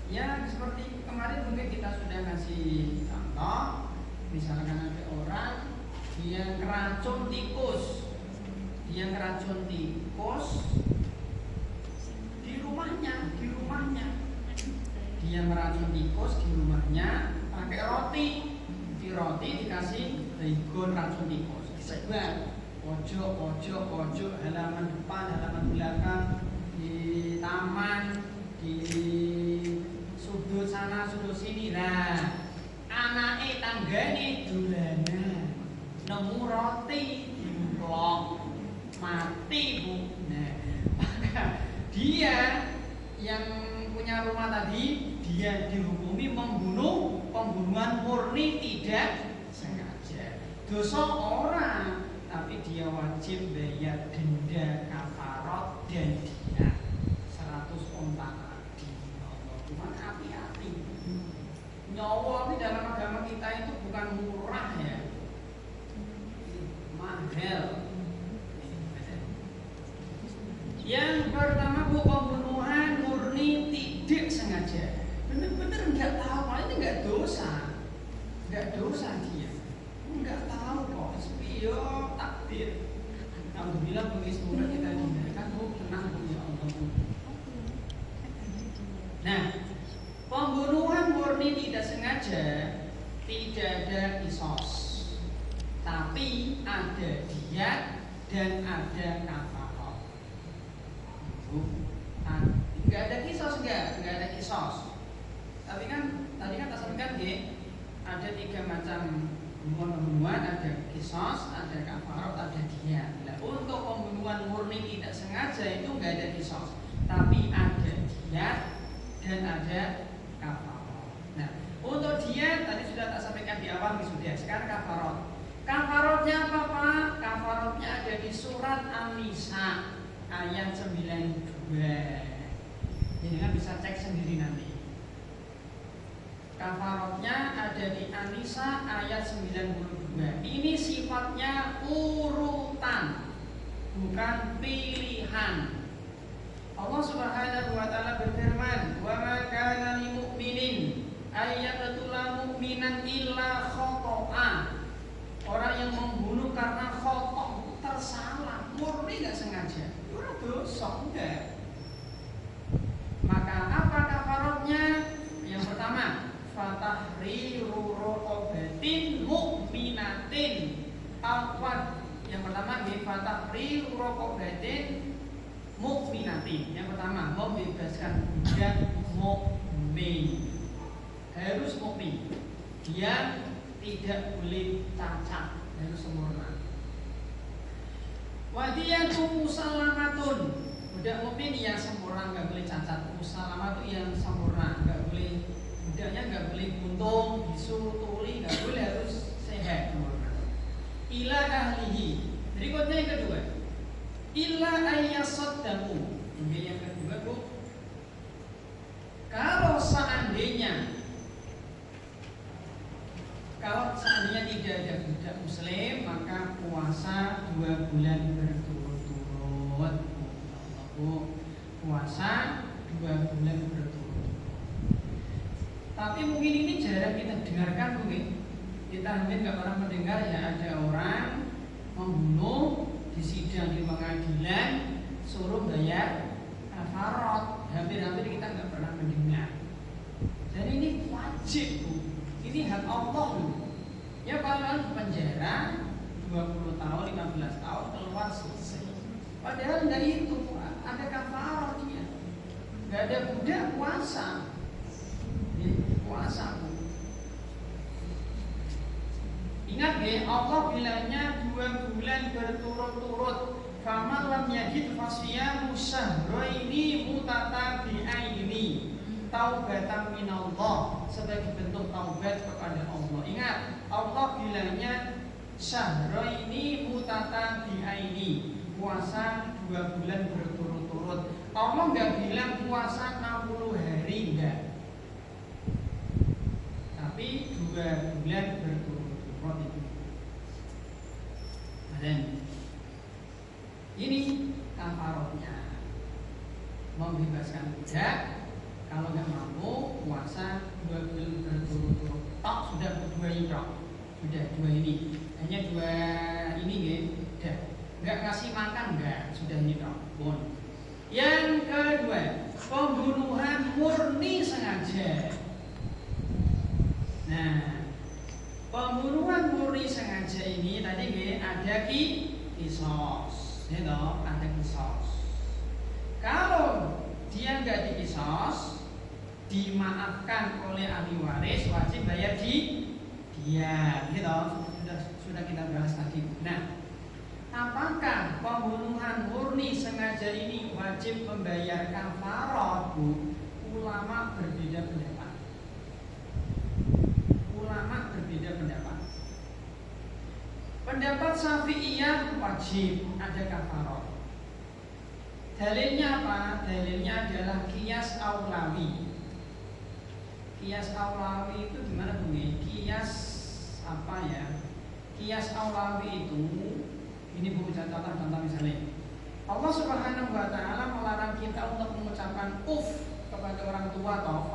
Ya seperti kemarin mungkin kita sudah kasih contoh, misalkan ada orang dia ngeracun tikus, dia di rumahnya, dia meracun tikus di rumahnya pakai roti, di roti dikasih baygon racun tikus, disebar pojok, halaman depan, halaman belakang, di taman, di sudut sana, sudut sini. Nah, anake tanggane dolanan nemu roti dimplok, mati bu. Nah, maka dia yang punya rumah tadi, dia dihukumi membunuh, pembunuhan murni tidak sengaja. Dosa orang, tapi dia wajib bayar denda kafarat dan dia 100 onta kaki. Cuma hati-hati. Nyawa ini dalam agama kita itu bukan murah ya, mahal. Yang pertama pembunuhan murni tidak sengaja, benar-benar nggak tahu, ini nggak dosa dia, nggak tahu kok, spion takdir. Alhamdulillah bagi semoga kita dihindarkan, tenang ya Allah. Nah, pembunuhan murni tidak sengaja tidak ada kisos, tapi ada diyat dan ada kafarat. Nggak ada kisos, nggak ada kisos. Tapi kan tadi kan tak sampaikan ada 3 macam pembunuhan, ada kisos, ada kafarat, ada diyat. Nah, untuk pembunuhan murni tidak sengaja itu nggak ada kisos, tapi ada diyat dan ada kafarat. Nah, untuk diyat tadi sudah tak sampaikan di awal sudah. Sekarang kafarat. Kafaratnya apa Pak? Kafaratnya ada di surat An-Nisa ayat 92. Jadi kan bisa cek sendiri nanti. Kafaratnya ada di An-Nisa ayat 92. Ini sifatnya urutan, bukan pilihan. Allah Subhanahu wa taala berfirman, "Wa ma kana lil mu'minin ay yaqtula mu'minan illa khata'a." Orang yang membunuh karena khata', tersalah, murni enggak sengaja, itu dosa enggak. Maka apa kafaratnya? Yang pertama, fatahriru raqabatin mu'minatin. Awal yang pertama fatahriru raqabatin mu'minatin. Yang pertama, membebaskan budak mukmin. Harus mukmin. Dia tidak boleh cacat, harus sempurna. Wadiyatu musalamatun. Budak mukmin yang sempurna, nggak boleh cacat. Musalamah itu yang sempurna, nggak boleh, budaknya nggak boleh buntung, bisu, tuli, nggak boleh, harus sehat sempurna. Ila ahlihi. Berikutnya yang kedua, illa ayyasaddamu. Yang kedua Bu, kalau seandainya tidak ada budak muslim, maka puasa 2 bulan berturut-turut. Puasa 2 bulan berturut-turut. Tapi mungkin ini jarang kita dengarkan mungkin. Kita mungkin nggak pernah mendengar ya ada orang membunuh di sidang di pengadilan suruh bayar kafarat. Hampir-hampir kita nggak pernah mendengar. Dan ini wajib Bu. Ini hak Allah Bu. Ya kalau penjara 20 tahun, 15 tahun keluar selesai. Padahal nggak itu, ada kafaratnya. Nggak ada budak puasa. Puasa Bu. Ingat ya, Allah bilangnya 2 bulan berturut-turut. Faman lam yajid fasyamu syahraini mutatabi'aini. Taubatan minallah, sebagai bentuk taubat kepada Allah. Ingat, Allah bilangnya syahraini mutatabi'aini, puasa 2 bulan berturut-turut. Allah nggak bilang puasa 60 hari, enggak. Tapi 2 2 bulan berturut-turut itu. Dan ini kafarotnya, membebaskan budak. Kalau nggak mampu puasa 2 bulan berturut-turut, tok sudah 2 ini tok, sudah 2 ini, hanya 2 ini udah, nggak ngasih makan nggak, sudah ini tok, bon. Yang kedua, pembunuhan murni sengaja. Nah, pembunuhan murni sengaja ini tadi ada kisos, ya toh, ada kisos. Kalau dia nggak dikisos, dimaafkan oleh ahli waris, wajib bayar dia, gitu. Sudah kita bahas tadi. Nah, apakah pembunuhan murni sengaja ini wajib membayar kafarot, Bu? Ulama berbeda pendapat. Ulama berbeda pendapat. Pendapat Syafi'iyah wajib ada kafarot. Dalilnya apa? Dalilnya adalah qiyas aulawi. Qiyas aulawi itu gimana, Bu? Qiyas apa ya? Qiyas aulawi itu, ini Bu bisa contoh misalnya, Allah Subhanahu wa taala melarang kita untuk mengucapkan kepada orang tua, atau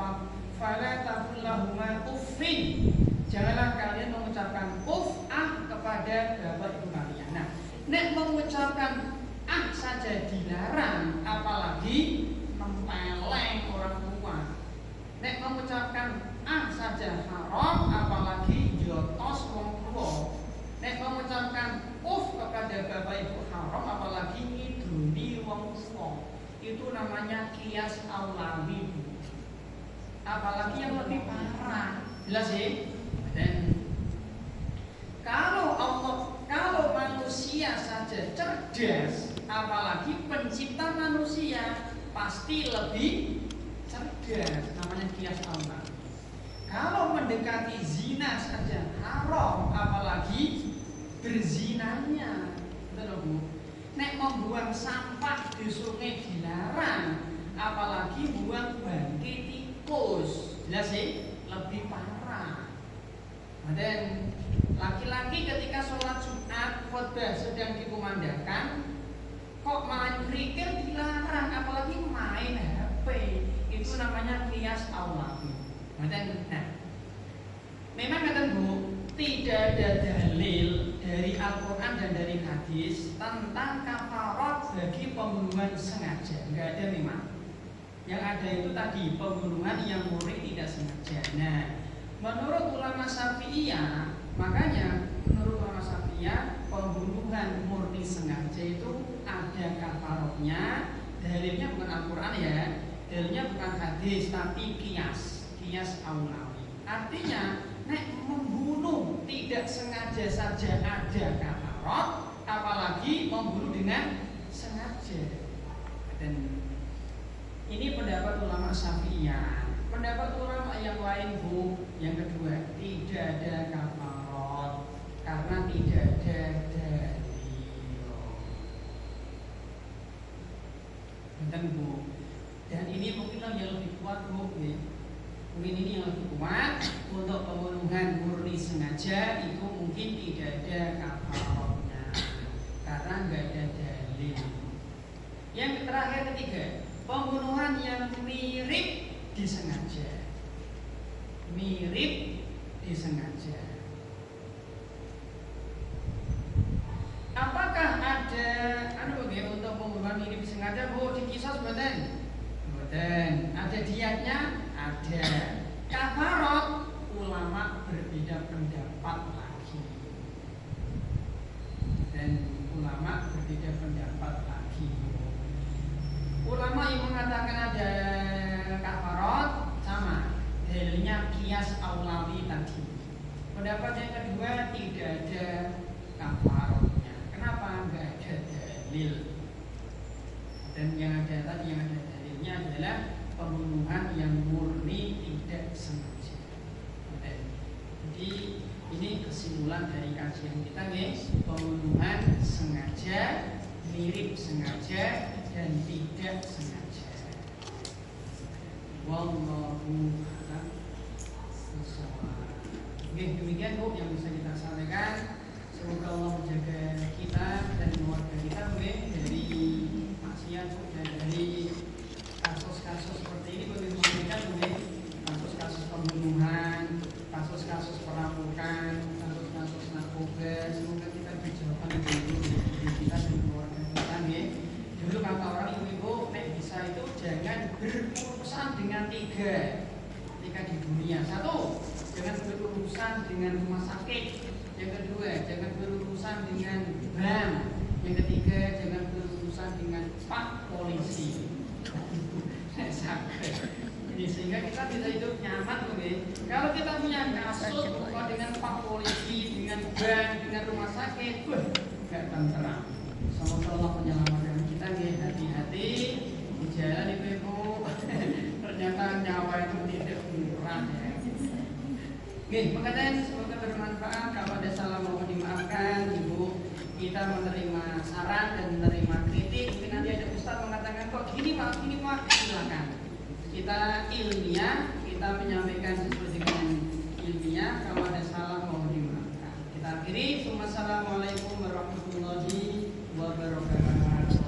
fala taqul lahuma uffin. Janganlah kalian mengucapkan kepada bapak ibu kalian. Nah, nek mengucapkan saja dilarang, apalagi mempeleng orang tua. Nek mengucapkan saja haram, apalagi jotos wong tua. Nek mengucapkan kepada bapak ibu haram, apalagi ngiduni wong tua. Itu namanya qiyas aulawi. Apalagi yang lebih parah. Jelas ya? Dan kalau manusia saja cerdas, apalagi pencipta manusia pasti lebih cerdas. Namanya qiyas aulawi. Kalau mendekati zina saja haram, apalagi berzinanya, betul Bu? Nek membuang sampah di sungai dilarang, apalagi buang bangkai tikus, jelas sih lebih parah. Dan laki-laki ketika sholat Jumat khotbah sedang dikumandangkan, kok main kerikil dilarang, apalagi main HP, itu namanya qiyas aulawi. Nah, memang kata Bu, tidak ada dalil dari Al-Quran dan dari hadis tentang kafarat bagi pembunuhan sengaja. Enggak ada memang. Yang ada itu tadi pembunuhan yang murni tidak sengaja. Nah, menurut ulama Syafi'iyah, makanya menurut ulama Syafi'iyah pembunuhan murni sengaja itu ada kafaratnya. Dalilnya bukan Al-Quran ya, dalilnya bukan hadis tapi qiyas aulawi. Artinya, nek membunuh tidak sengaja saja ada kafarat, apalagi membunuh dengan sengaja. Dan ini pendapat ulama Syafi'iyah. Pendapat ulama yang lain, Bu, yang kedua, tidak ada kafarat karena tidak ada dalil. Dan Bu, dan ini mungkin yang lebih kuat, Bu. Mungkin ini yang lebih kuat untuk pembunuhan murni sengaja itu mungkin tidak ada kafaratnya karena nggak ada dalil. Yang terakhir ketiga, pembunuhan yang mirip disengaja. Mirip disengaja. Apakah ada untuk pembunuhan mirip disengaja? Bu, dikisos mboten? Mboten. Ada diatnya? Ada. Kafarat ulama berbeda pendapat lagi. Dan ulama berbeda pendapat lagi. Ulama yang mengatakan ada kafarat sama, dalilnya qiyas aulawi tadi. Pendapat yang kedua tidak ada kafaratnya. Kenapa? Enggak ada dalil. Dan yang ada tadi yang ada dalilnya adalah pembunuhan yang murni tidak sengaja. Jadi ini kesimpulan dari kajian kita, guys. Pembunuhan sengaja, mirip sengaja, dan tidak sengaja. Wallahu a'lam bishawab. Oke, demikian Bu yang bisa kita sampaikan. Semoga Allah menjaga kita dan keluarga kita dari maksiat dan dari kasus-kasus seperti ini. Bagaimana kasus-kasus pembunuhan, kasus-kasus perampokan, kasus-kasus narkoba. Semoga kita dijauhkan dari diri kita dan keluarga kita. Dulu kata orang ibu-ibu, nek bisa itu jangan berurusan dengan tiga di dunia. Satu, jangan berurusan dengan rumah sakit. Yang kedua, jangan berurusan dengan bank. Yang ketiga, jangan berurusan dengan pak polisi. Sehingga kita bisa hidup nyaman, kalau kita punya kasus dengan pak polisi, dengan bank, dengan rumah sakit, gak tenteram. Semoga Allah menyelamatkan kita, hati-hati di jalan ibu. Ternyata nyawa itu tidak murah ya. Makanya semoga bermanfaat. Kalau ada salah mohon dimaafkan Ibu. Kita menerima saran dan menerima kritik. Mungkin nanti ada Ustaz mengatakan kok gini pak, silakan. Kita ilmiah, kita menyampaikan sesuai dengan ilmiah. Kalau ada salah mohon dimaafkan. Kita akhiri. Assalamualaikum warahmatullahi wabarakatuh.